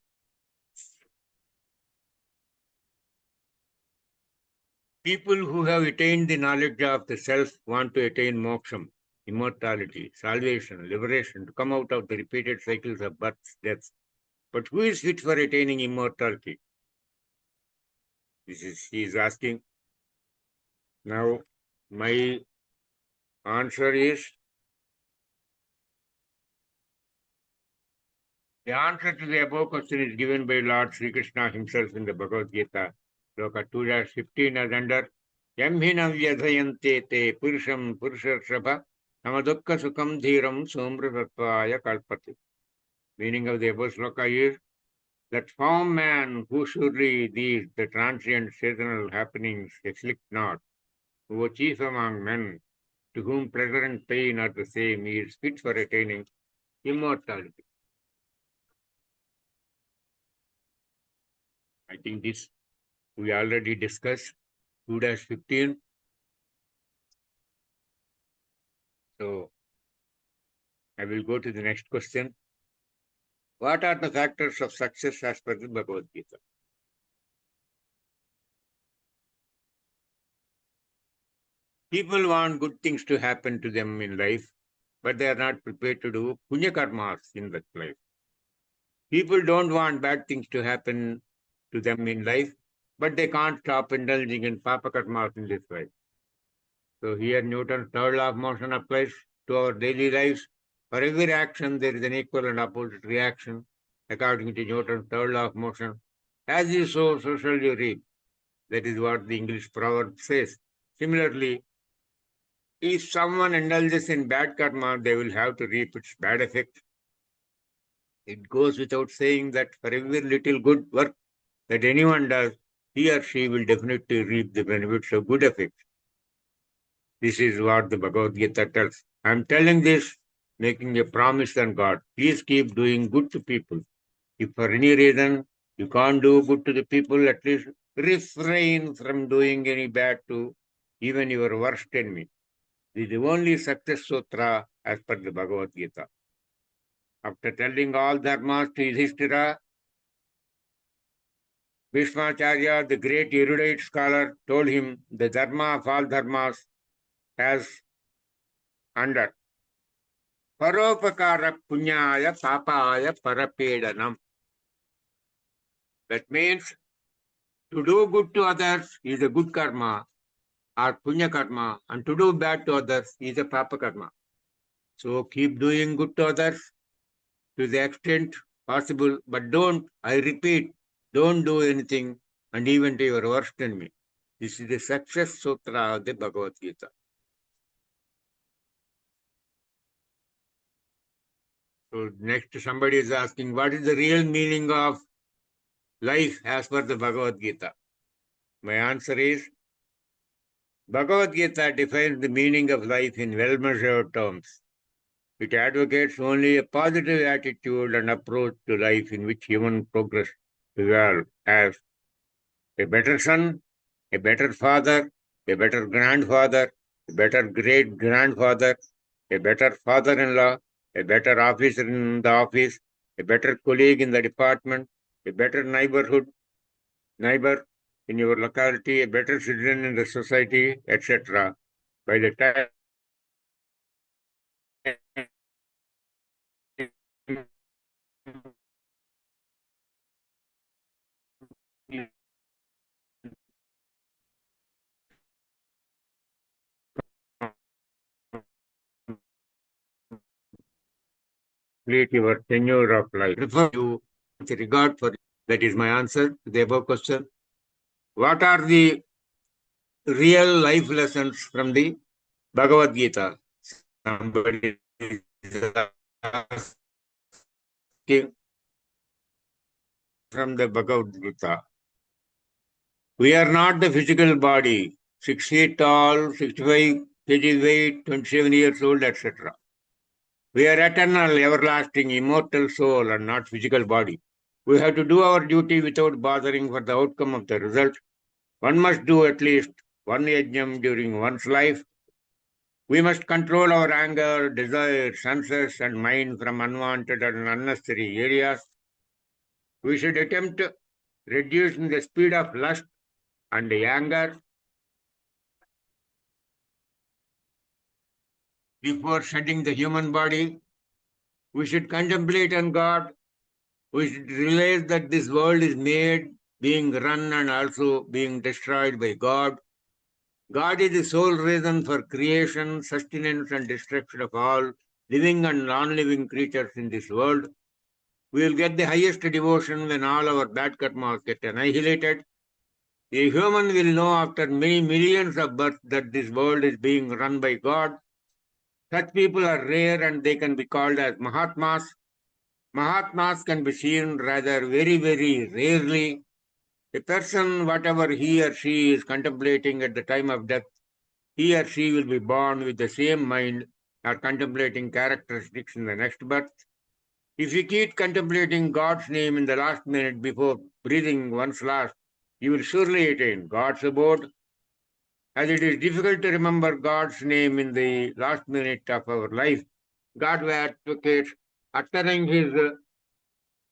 people who have attained the knowledge of the self want to attain moksham, immortality, salvation, liberation, to come out of the repeated cycles of births, deaths. But who is fit for attaining immortality? He is asking. Now, my answer is, the answer to the above question is given by Lord Sri Krishna himself in the Bhagavad Gita, Sloka 2-15, as under Yamhinam Vyadhayante te Purusham Purusharshapha Namadukka Sukham Dhiram Somratattvaya Kalpati. Meaning of the above sloka is, That form man, who surely these, the transient seasonal happenings, afflict not, who chief among men, to whom pleasure and pain are the same, he is fit for attaining immortality. I think this we already discussed, 2-15. So I will go to the next question. What are the factors of success as per the Bhagavad Gita? People want good things to happen to them in life, but they are not prepared to do punya karmas in that life. People don't want bad things to happen to them in life, but they can't stop indulging in papa karmas in this life. So here Newton's third law of motion applies to our daily lives. For every action, there is an equal and opposite reaction, according to Newton's third law of motion. As you sow, so shall you reap. That is what the English proverb says. Similarly, if someone indulges in bad karma, they will have to reap its bad effect. It goes without saying that for every little good work that anyone does, he or she will definitely reap the benefits of good effect. This is what the Bhagavad Gita tells. I am telling this, making a promise on God. Please keep doing good to people. If for any reason you can't do good to the people, at least refrain from doing any bad to even your worst enemy. This is the only success sutra as per the Bhagavad Gita. After telling all dharmas to Yudhishthira, Bhishmacharya, the great erudite scholar, told him the dharma of all dharmas as under Paropakara punyaya papaya parapedanam. That means to do good to others is a good karma or punya karma, and to do bad to others is a papa karma. So keep doing good to others to the extent possible, but don't, I repeat, don't do anything and even to your worst enemy. This is the success sutra of the Bhagavad Gita. So next somebody is asking, what is the real meaning of life as per the Bhagavad Gita? My answer is, Bhagavad Gita defines the meaning of life in well-measured terms. It advocates only a positive attitude and approach to life in which human progress evolves as a better son, a better father, a better grandfather, a better great-grandfather, a better father-in-law, a better officer in the office, a better colleague in the department, a better neighbor in your locality, a better citizen in the society, etc. By the time complete your tenure of life. Refer you with regard for that is my answer to the above question. What are the real life lessons from the Bhagavad Gita? Somebody is asking from the Bhagavad Gita. We are not the physical body, 6 feet tall, 65 kg weight, 27 years old, etc. We are eternal, everlasting, immortal soul and not physical body. We have to do our duty without bothering for the outcome of the result. One must do at least one yajnam during one's life. We must control our anger, desire, senses and mind from unwanted and unnecessary areas. We should attempt reducing the speed of lust and anger before shedding the human body. We should contemplate on God. We should realize that this world is made, being run and also being destroyed by God. God is the sole reason for creation, sustenance and destruction of all living and non-living creatures in this world. We will get the highest devotion when all our bad karmas get annihilated. A human will know after many millions of births that this world is being run by God. Such people are rare and they can be called as Mahatmas. Mahatmas can be seen rather very, very rarely. A person, whatever he or she is contemplating at the time of death, he or she will be born with the same mind or contemplating characteristics in the next birth. If you keep contemplating God's name in the last minute before breathing one's last, you will surely attain God's abode. As it is difficult to remember God's name in the last minute of our life, God advocates uttering his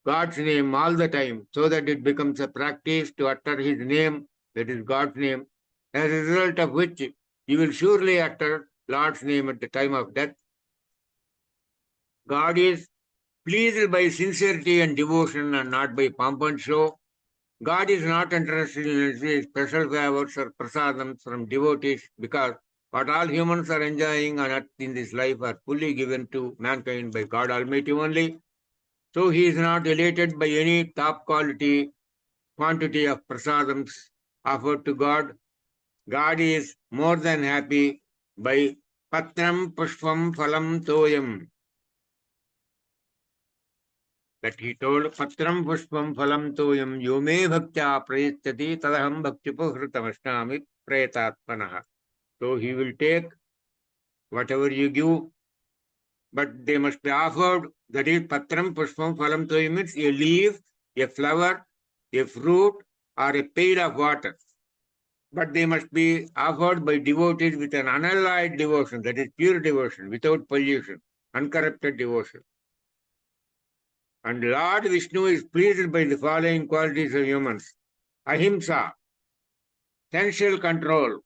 God's name all the time so that it becomes a practice to utter his name, that is God's name, as a result of which you will surely utter Lord's name at the time of death. God is pleased by sincerity and devotion and not by pomp and show. God is not interested in receiving special favors or prasadams from devotees because what all humans are enjoying on earth in this life are fully given to mankind by God Almighty only. So he is not elated by any top quantity of prasadams offered to God. God is more than happy by patram pushpam phalam toyam. That he told, Patram pushpam phalam toyam yome bhaktya prayachati tadaham bhaktipuhritamashnami prayatatmanaha. So he will take whatever you give, but they must be offered. That is patram pushpam phalam toyam means a leaf, a flower, a fruit, or a pail of water. But they must be offered by devotees with an unalloyed devotion, that is pure devotion, without pollution, uncorrupted devotion. And Lord Vishnu is pleased by the following qualities of humans: ahimsa, sensual control,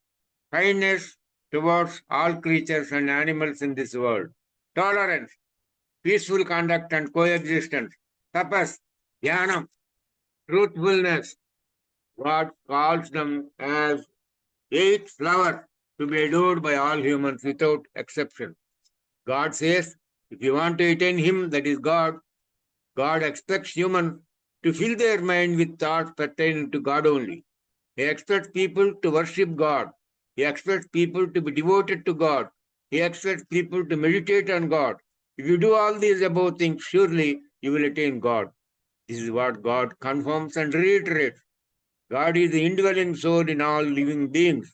kindness towards all creatures and animals in this world, tolerance, peaceful conduct and coexistence, tapas, jnanam, truthfulness. God calls them as 8 flowers to be adored by all humans without exception. God says, if you want to attain him, that is God, God expects humans to fill their mind with thoughts pertaining to God only. He expects people to worship God. He expects people to be devoted to God. He expects people to meditate on God. If you do all these above things, surely you will attain God. This is what God confirms and reiterates. God is the indwelling soul in all living beings.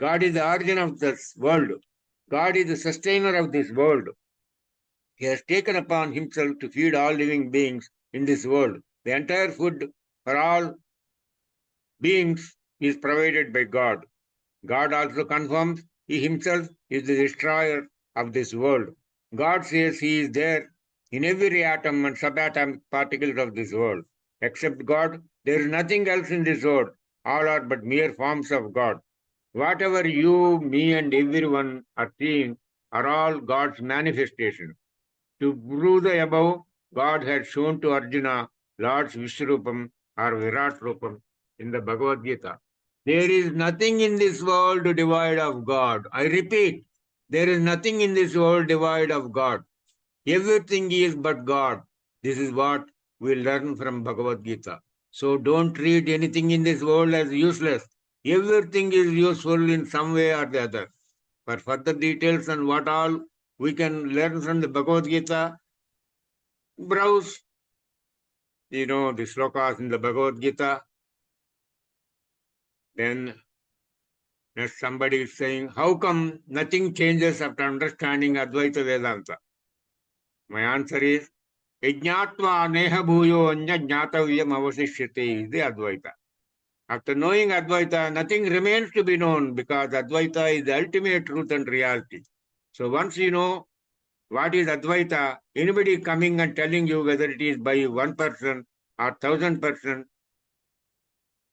God is the origin of this world. God is the sustainer of this world. He has taken upon himself to feed all living beings in this world. The entire food for all beings is provided by God. God also confirms he himself is the destroyer of this world. God says he is there in every atom and subatomic particles of this world. Except God, there is nothing else in this world. All are but mere forms of God. Whatever you, me, and everyone are seeing are all God's manifestations. To prove the above, God had shown to Arjuna Lord's Vishwarupam or Virat Rupam in the Bhagavad Gita. There is nothing in this world devoid of God. I repeat, there is nothing in this world devoid of God. Everything is but God. This is what we learn from Bhagavad Gita. So don't treat anything in this world as useless. Everything is useful in some way or the other. For further details on what all we can learn from the Bhagavad Gita, browse, the slokas in the Bhagavad Gita. Then next somebody is saying, how come nothing changes after understanding Advaita Vedanta? My answer is, Yajnatva neha bhuyo anya jnatavyam avasishyate is the Advaita. After knowing Advaita, nothing remains to be known because Advaita is the ultimate truth and reality. So once you know what is Advaita, anybody coming and telling you whether it is by 1% or 1,000%,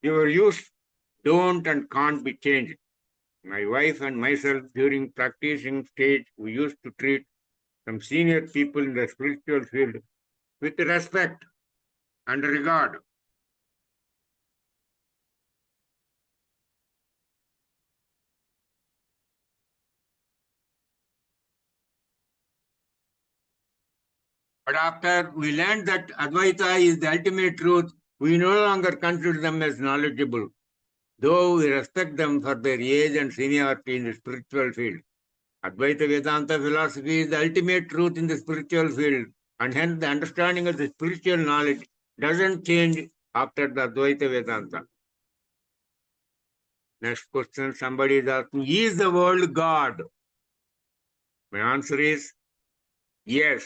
your views don't and can't be changed. My wife and myself, during practicing stage, we used to treat some senior people in the spiritual field with respect and regard. But after we learned that Advaita is the ultimate truth, we no longer consider them as knowledgeable, though we respect them for their age and seniority in the spiritual field. Advaita Vedanta philosophy is the ultimate truth in the spiritual field, And hence the understanding of the spiritual knowledge doesn't change after the Advaita Vedanta. Next question, somebody is asking, is the world God? My answer is yes.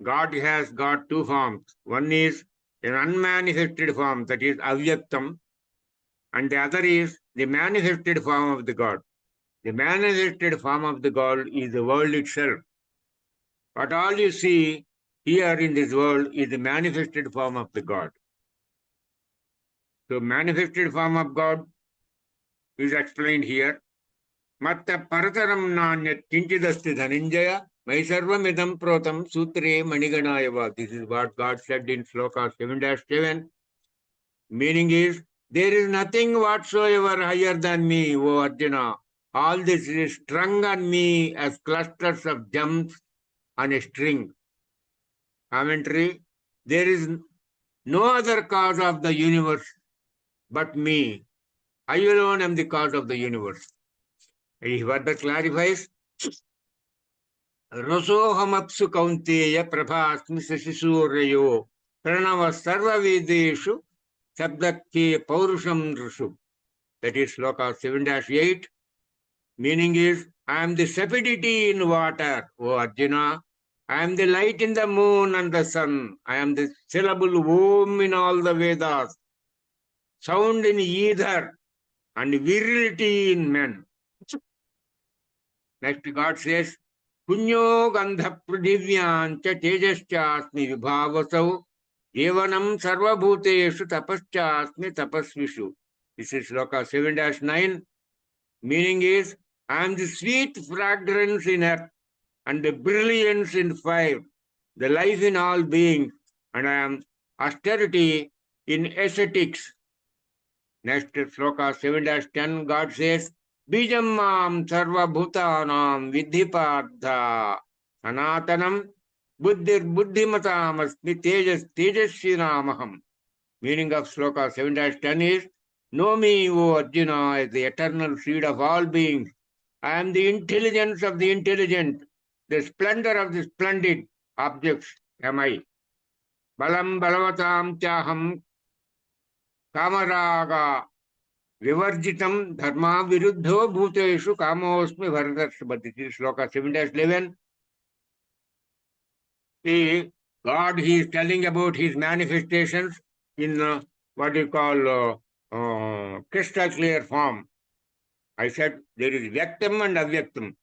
God has got two forms. One is an unmanifested form, that is avyaktam, and the other is the manifested form of the God. The manifested form of the God is the world itself. But all you see here in this world is the manifested form of the God. So manifested form of God is explained here. Matta parataram nanyat kinchidasti dhananjaya maisarvamidam protam sutre maniganayava. This is what God said in Sloka 7-7. Meaning is, there is nothing whatsoever higher than me, O Arjuna. All this is strung on me as clusters of gems on a string. Commentary, there is no other cause of the universe but me. I alone am the cause of the universe. He further clarifies, Rasohamapsu kaunteya prabhasmi sasisuryo pranava sarva vedeshu sabdakye paurusham rushu. That is Sloka 7-8. Meaning is, I am the sapidity in water, O Arjuna. I am the light in the moon and the sun. I am the syllable Om in all the Vedas. Sound in ether and virility in men. Next God says, Punyo gandha pradivyancha tejaschasmi vibhavasau evanam sarvabhuteshu tapaschasmi tapasvishu. This is Sloka 7-9. Meaning is, I am the sweet fragrance in earth and the brilliance in fire, the life in all beings, and I am austerity in ascetics. Next Sloka 7-10, God says, Bijam mam sarva bhutanam vidhipardha sanatanam buddhir buddhimatam asmi tejasvinamaham. Meaning of Sloka 7-10 is, know me, O Arjuna, as the eternal seed of all beings. I am the intelligence of the intelligent, the splendor of the splendid objects am I. Balam balavatam chaham kamaraga vivarjitam dharma viruddho bhuteshu kamosmi bharatarshava. This is Sloka 7-11. See, God, he is telling about his manifestations in what you call crystal clear form. I said there is Vyaktam and Avyaktam.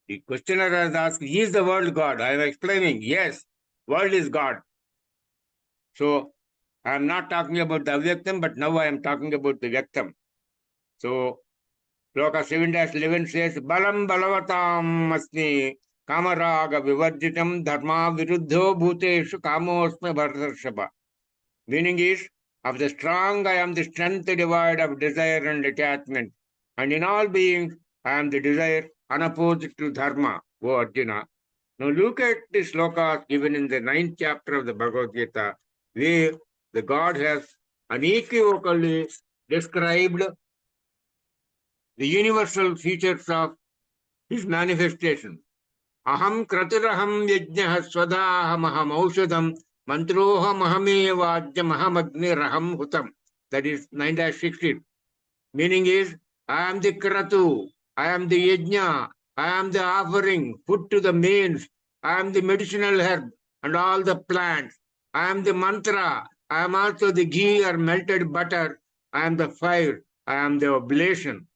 The questioner has asked, is the world God? I am explaining, yes, world is God. So I am not talking about the Avyaktam, but now I am talking about the Vyaktam. So Sloka 7-11 says, Balam balavatam asmi kamaraga vivarjitam dharma viruddho bhuteshu kamosmi bharatarshava. Meaning is, of the strong I am the strength devoid of desire and attachment. And in all beings, I am the desire unopposed to dharma, O Arjuna. Now look at the slokas given in the 9th chapter of the Bhagavad Gita, where the God has unequivocally described the universal features of his manifestation. Aham kratiraham yajnah swadaham aham aushadam mantroham ahamevajyam ahamadniraham hutam. That is 9-16. Meaning is, I am the kratu, I am the yajna, I am the offering put to the mains, I am the medicinal herb and all the plants, I am the mantra, I am also the ghee or melted butter, I am the fire, I am the oblation.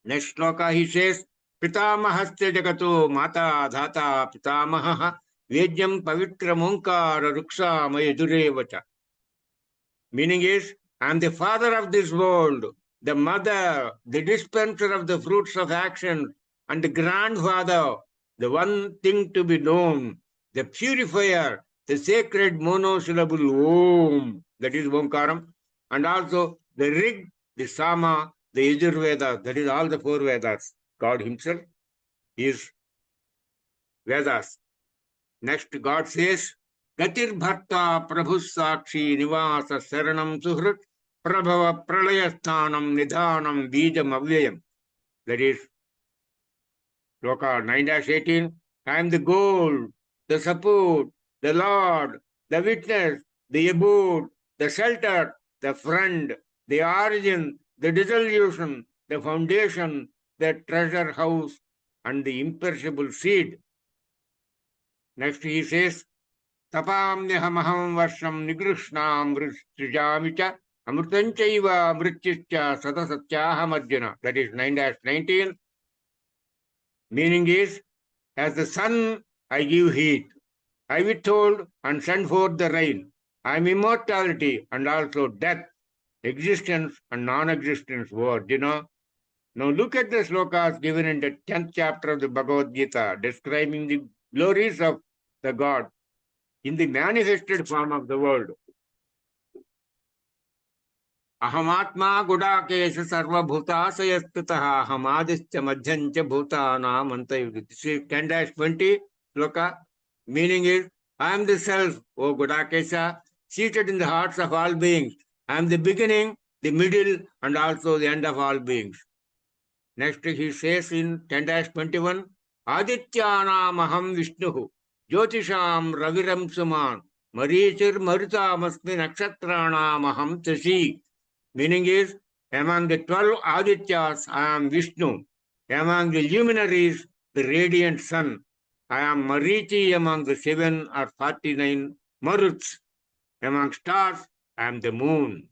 Next sloka he says, Pitamahasya jagato mata dhata pitamaha vejyam pavitra munkara ruksa mayadurevacha. Meaning is, I am the father of this world, the mother, the dispenser of the fruits of action, and the grandfather, the one thing to be known, the purifier, the sacred monosyllable Om, that is Omkaram, and also the Rig, the Sama, the Yajurveda, that is all the 4 Vedas. God himself is Vedas. Next, God says, Gatir Bharta Prabhu Sakshi Nivasa Saranam Suhrit Prabhava Pralayasthanam Nidhanam Bijam Avyayam. That is Sloka 9-18. I am the goal, the support, the Lord, the witness, the abode, the shelter, the friend, the origin, the dissolution, the foundation, the treasure house, and the imperishable seed. Next he says, Tapamnyaham varsham nigrishnam vrishtrijamicha amrutanchaiva mrityischa satasatyaham arjuna. That is 9-19. Meaning is, as the sun I give heat, I withhold and send forth the rain. I am immortality and also death, existence and non-existence word, Now look at the slokas given in the 10th chapter of the Bhagavad Gita, describing the glories of the God in the manifested form of the world. Ahamatma gudakesha sarva bhutasayastataha ahamadischa madhyancha bhutanam antayugi. This is 10-20 sloka. Meaning is, I am the self, O Gudakesha, seated in the hearts of all beings. I am the beginning, the middle, and also the end of all beings. Next he says in 10-21, Adityanam aham Vishnuhu, Jyotisham Raviram Suman, Marichir Marutamasmi Nakshatranam aham Tashi. Meaning is, among the 12 Adityas, I am Vishnu. Among the luminaries, the radiant sun. I am Marichi among the 7 or 49 Maruts. Among stars, I am the moon.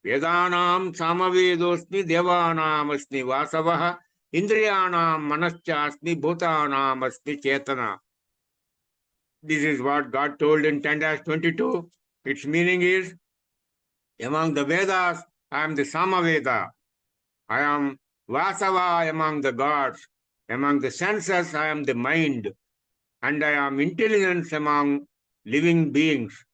Vedanam Samavedosmi Devanam Asmi Vasavaha Indriyanam Manaschasmi Bhutanam Asmi Chetana. This is what God told in 10-22. Its meaning is, among the Vedas, I am the Samaveda. I am Vasava among the gods. Among the senses, I am the mind. And I am intelligence among living beings.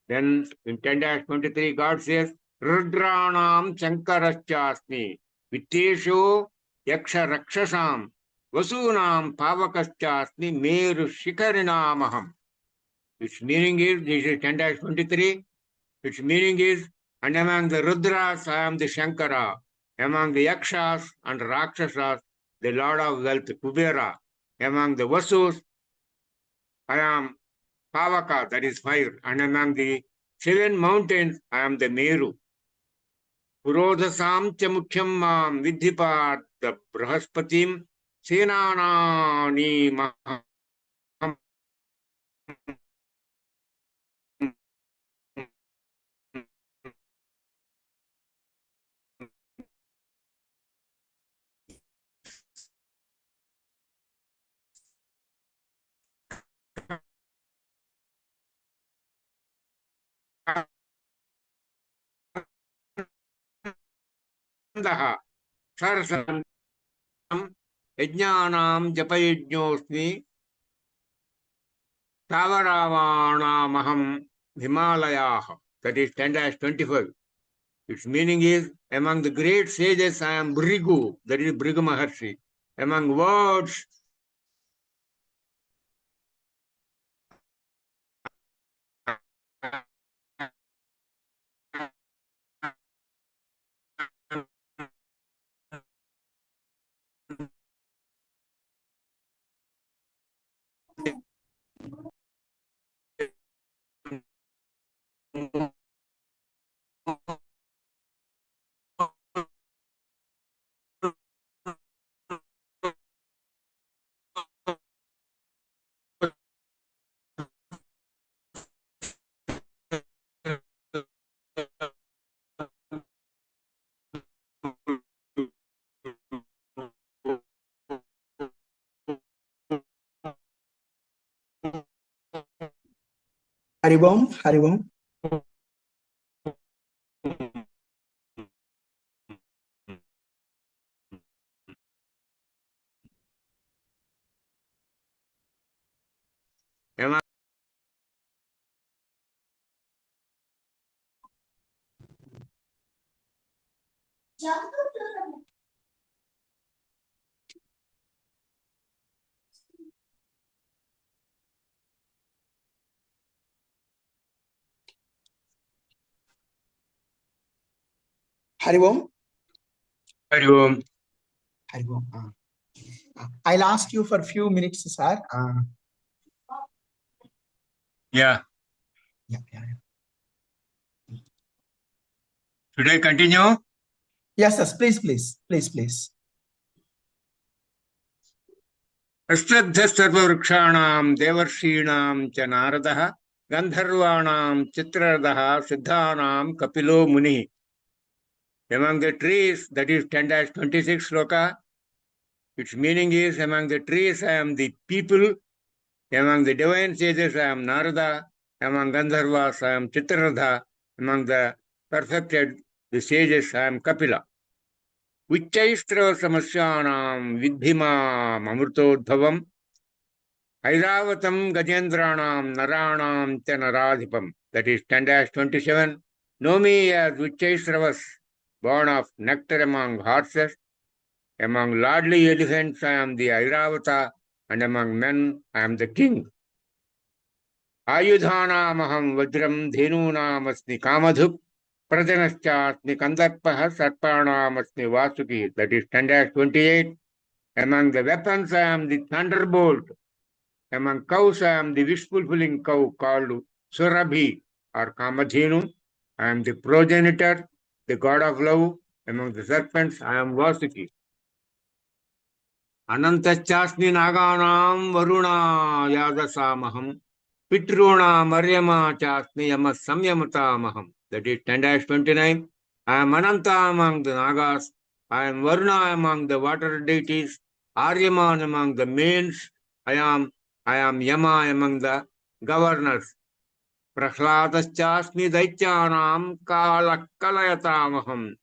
Then in 10-23, God says, Rudranam Shankaraschasmi, Vittesho Yaksha Rakshasam, Vasunam Pavakaschasmi, Meru Shikarinamaham. Its meaning is, this is 10-23, its meaning is, and among the Rudras, I am the Shankara. Among the Yakshas and Rakshasas, the Lord of Wealth, Kubera. Among the Vasus, I am Pavaka, that is fire. And among the 7 mountains, I am the Meru. Purodhasam chamukhyam mam vidhipat brahaspatim senanani maham sarasam yajnanam japayajñosmi tavaravana Himalayah. That is 10-25. Its meaning is, among the great sages, I am Brigu, that is Brigu Maharshi. Among words, Haribom, Haribom. among Haribom. Haribom. Haribom. I'll ask you for a few minutes, sir. Yeah. Yeah. Should I continue? Yes, sir. Please. अश्रद्धः सर्ववृक्षाणां देवर्षीणां च नारदः गन्धर्वाणां चित्ररथः सिद्धानां कपिलो मुनिः. Among the trees, that is 10-26 sloka, its meaning is, among the trees I am the people, among the divine sages I am Narada, among Gandharvas I am Chitraratha, among the perfected, the sages I am Kapila. Vichaistra samasyanam vidhimam amrutodbhavam Airavatam Gajendranam Naranam Tenaradhipam. That is 10-27. Know me as Vichaisravas, born of nectar among horses. Among lordly elephants I am the Airavata, and among men I am the king. Ayudhanamaham Vajram Dhenunam Kamadhup Prajanaschaasmi Kandarpaha Sarpanam Vasuki. That is 10-28. Among the weapons I am the thunderbolt. Among cows I am the wish-fulfilling cow called Surabhi or Kamadhenu. I am the progenitor, the god of love. Among the serpents I am Vasuki. Anantachasmi Naganam Varuna Yadasamaham Pitruna Maryama Chasmi Yamas Samyamatamaham. That is 10-29. I am Ananta among the Nagas. I am Varuna among the water deities. Aryaman among the males. I am Yama among the governors. Prahlaadaschasmi Daityanam Kalakalayatamaham.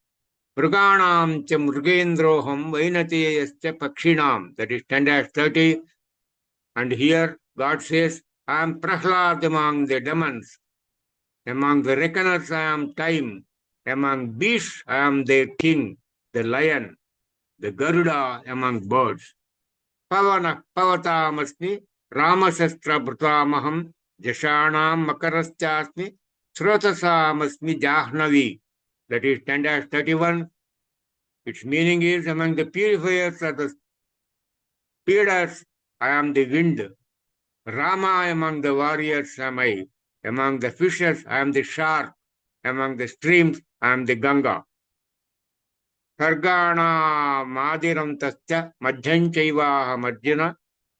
Mruganam cha Mrugendroham Vainatiyascha Pakshinam. That is 10-30. And here God says, I am Prahlad among the demons. Among the reckoners I am time. Among beasts I am their king, the lion, the Garuda among birds. Pavana Pavatamasmi Ramasastra Bhrutamaham Jashanam Makaraschasmi Srotasamasmi Jahnavi. That is 10-31. Its meaning is, among the purifiers of the speeders, I am the wind. Rama among the warriors am I. Among the fishes, I am the shark. Among the streams, I am the Ganga. Sargana Madiram Tascha Madhyanchaivaha Madhyana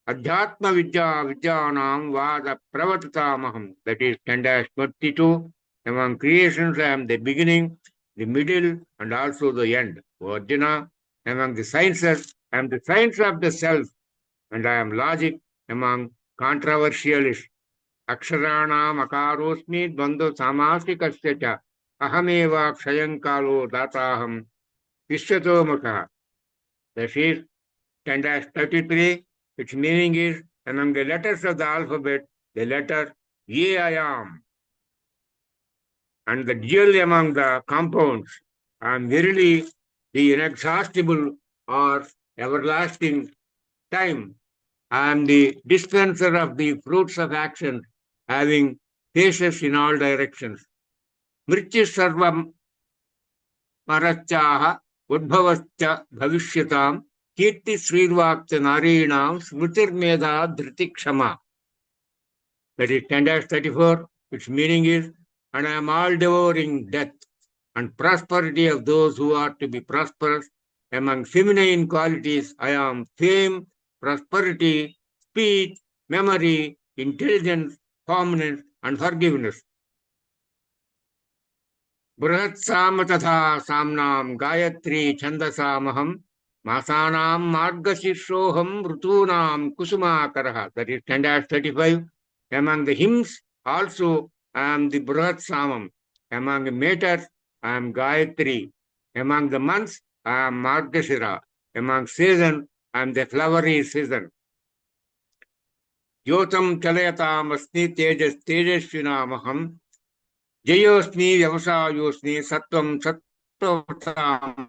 Adhyatma Vidyanam Vada Pravatatamaham. That is 10-22. Among creations, I am the beginning, the middle, and also the end. O Arjuna, among the sciences, I am the science of the self, and I am logic among controversialists. Aksharanam akarosmi dvando samastikasya cha ahameva kshayankalo dataham vishyatomaka. That is 10-33. Its meaning is, among the letters of the alphabet, the letter Ye I am. And the jewel among the compounds, I am verily the inexhaustible or everlasting time. I am the dispenser of the fruits of action, having faces in all directions. Mrityus sarvam parachaha udbhavascha bhavisyatam kirti srirvakcha narinam smritir medha dhritikshama. That is 10-34. Its meaning is, and I am all devouring death and prosperity of those who are to be prosperous. Among feminine qualities, I am fame, prosperity, speech, memory, intelligence, calmness, and forgiveness. Bruhat Samatatha Samnam Gayatri Chandasamaham Masanam Margashirshoham Rutunam Kusumakaraha. That is 10-35. Among the hymns, also I am the Bruhat Samam. Among the meters, I am Gayatri. Among the months, I am Margashira. Among seasons, I am the flowery season. Yotam Chalayatam Asni Tejas Tejashvinamaham. Jayosmi Vyavasayosmi Sattvam Sattvatamaham.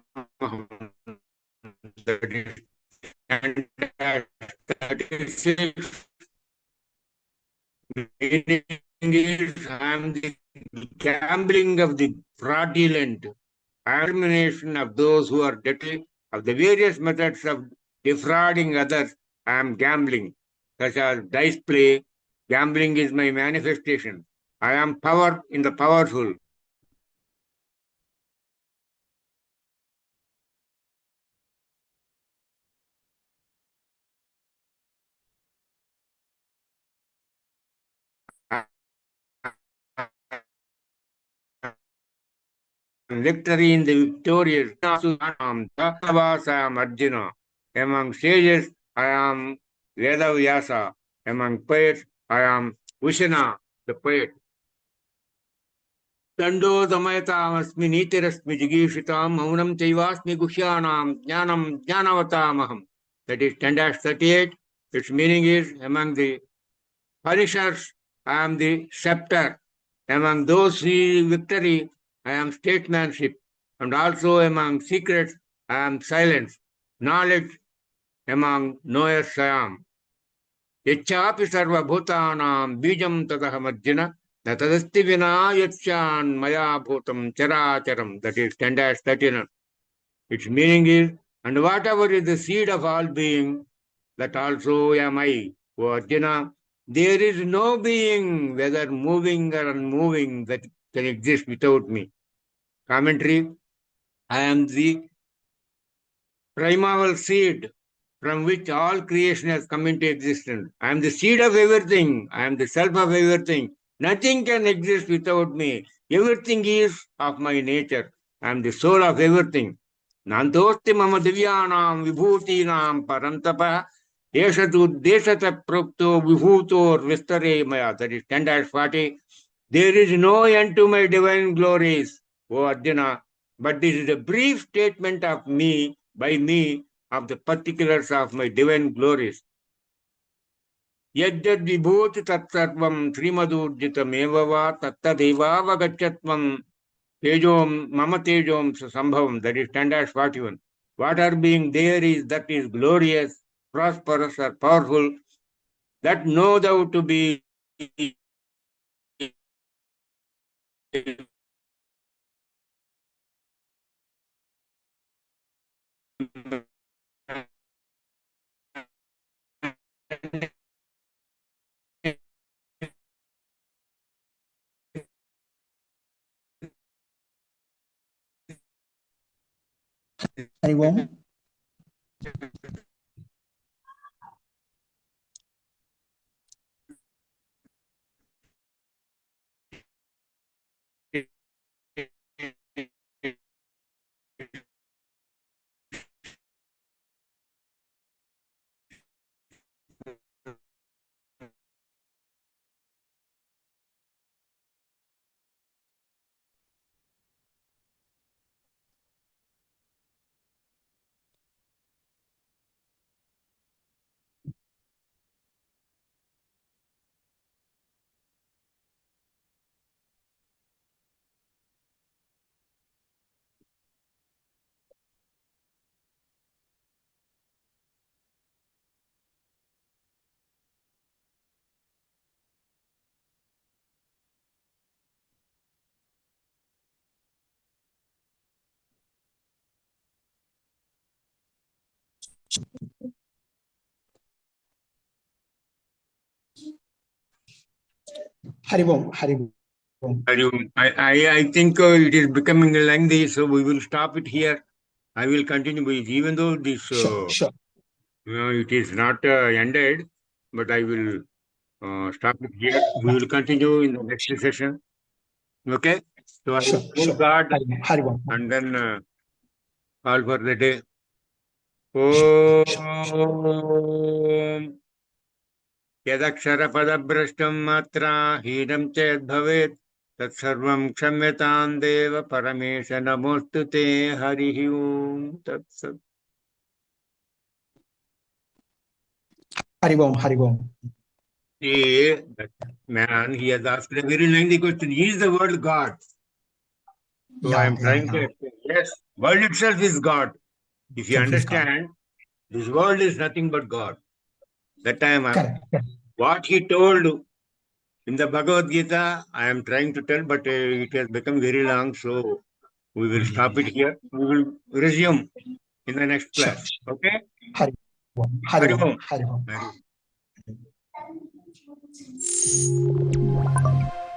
That is 36. Meaning is, I am the gambling of the fraudulent, termination of those who are dirty, of the various methods of defrauding others, I am gambling, such as dice play. Gambling is my manifestation. I am power in the powerful. Victory in the victorious. I am Arjuna. Among sages, I am Vedavyasa. Among poets, I am Ushana, the poet. Dando Damayatamasmi Nitirasmi Jigishitam Maunam Chaivasmi Gushyanam Jnanam Jnanavatamaham. That is 10-38. Its meaning is, among the punishers, I am the scepter. Among those who see victory, I am statesmanship. And also among secrets, I am silence. Knowledge, among knowers I am. Yachapi sarva bhutanam bijam tadaham arjuna. Natadasti vina yachan maya bhutam characharam. That is 10-39. Its meaning is, and whatever is the seed of all being, that also am I. O Arjuna, there is no being, whether moving or unmoving, that can exist without me. Commentary, I am the primeval seed from which all creation has come into existence. I am the seed of everything. I am the self of everything. Nothing can exist without me. Everything is of my nature. I am the soul of everything. Nantosti mama divyanam vibhutinam parantapa Deshatu deshata prokto vibhutor vistare maya. That is 10-40. There is no end to my divine glories, O Arjuna, but this is a brief statement of me, by me, of the particulars of my divine glories. Yajjad vibhuti tatsarvam srimadurjitam evava tattadeva vagachatvam tejom mama tejom sambhavam. That is 10-41. What are being there is that is glorious, prosperous, or powerful, that know thou to be Hari Om. Hari Om. Hari Om. I think it is becoming lengthy, so we will stop it here. I will continue with, even though this Sure. it is not ended, but I will stop it here. We will continue in the next session. Okay? So I will thank God Hari Om. and then call for the day. Om यदक्षरपदभ्रष्टं मात्रा हीनं चेद्भवेत् तत्सर्वं क्षम्यतां देव परमेश नमोऽस्तु ते हरिः ओम् तत्सत्. Hari Om. Hari Om. That man, he has asked a very lengthy question. Is the world God? So I am trying to explain. Yes, world itself is God. If you understand, this world is nothing but God. That time, what he told in the Bhagavad Gita, I am trying to tell, but it has become very long, so we will stop it here. We will resume in the next class. Okay? Hari Hari Om. Om. Hari Om. Hari Om.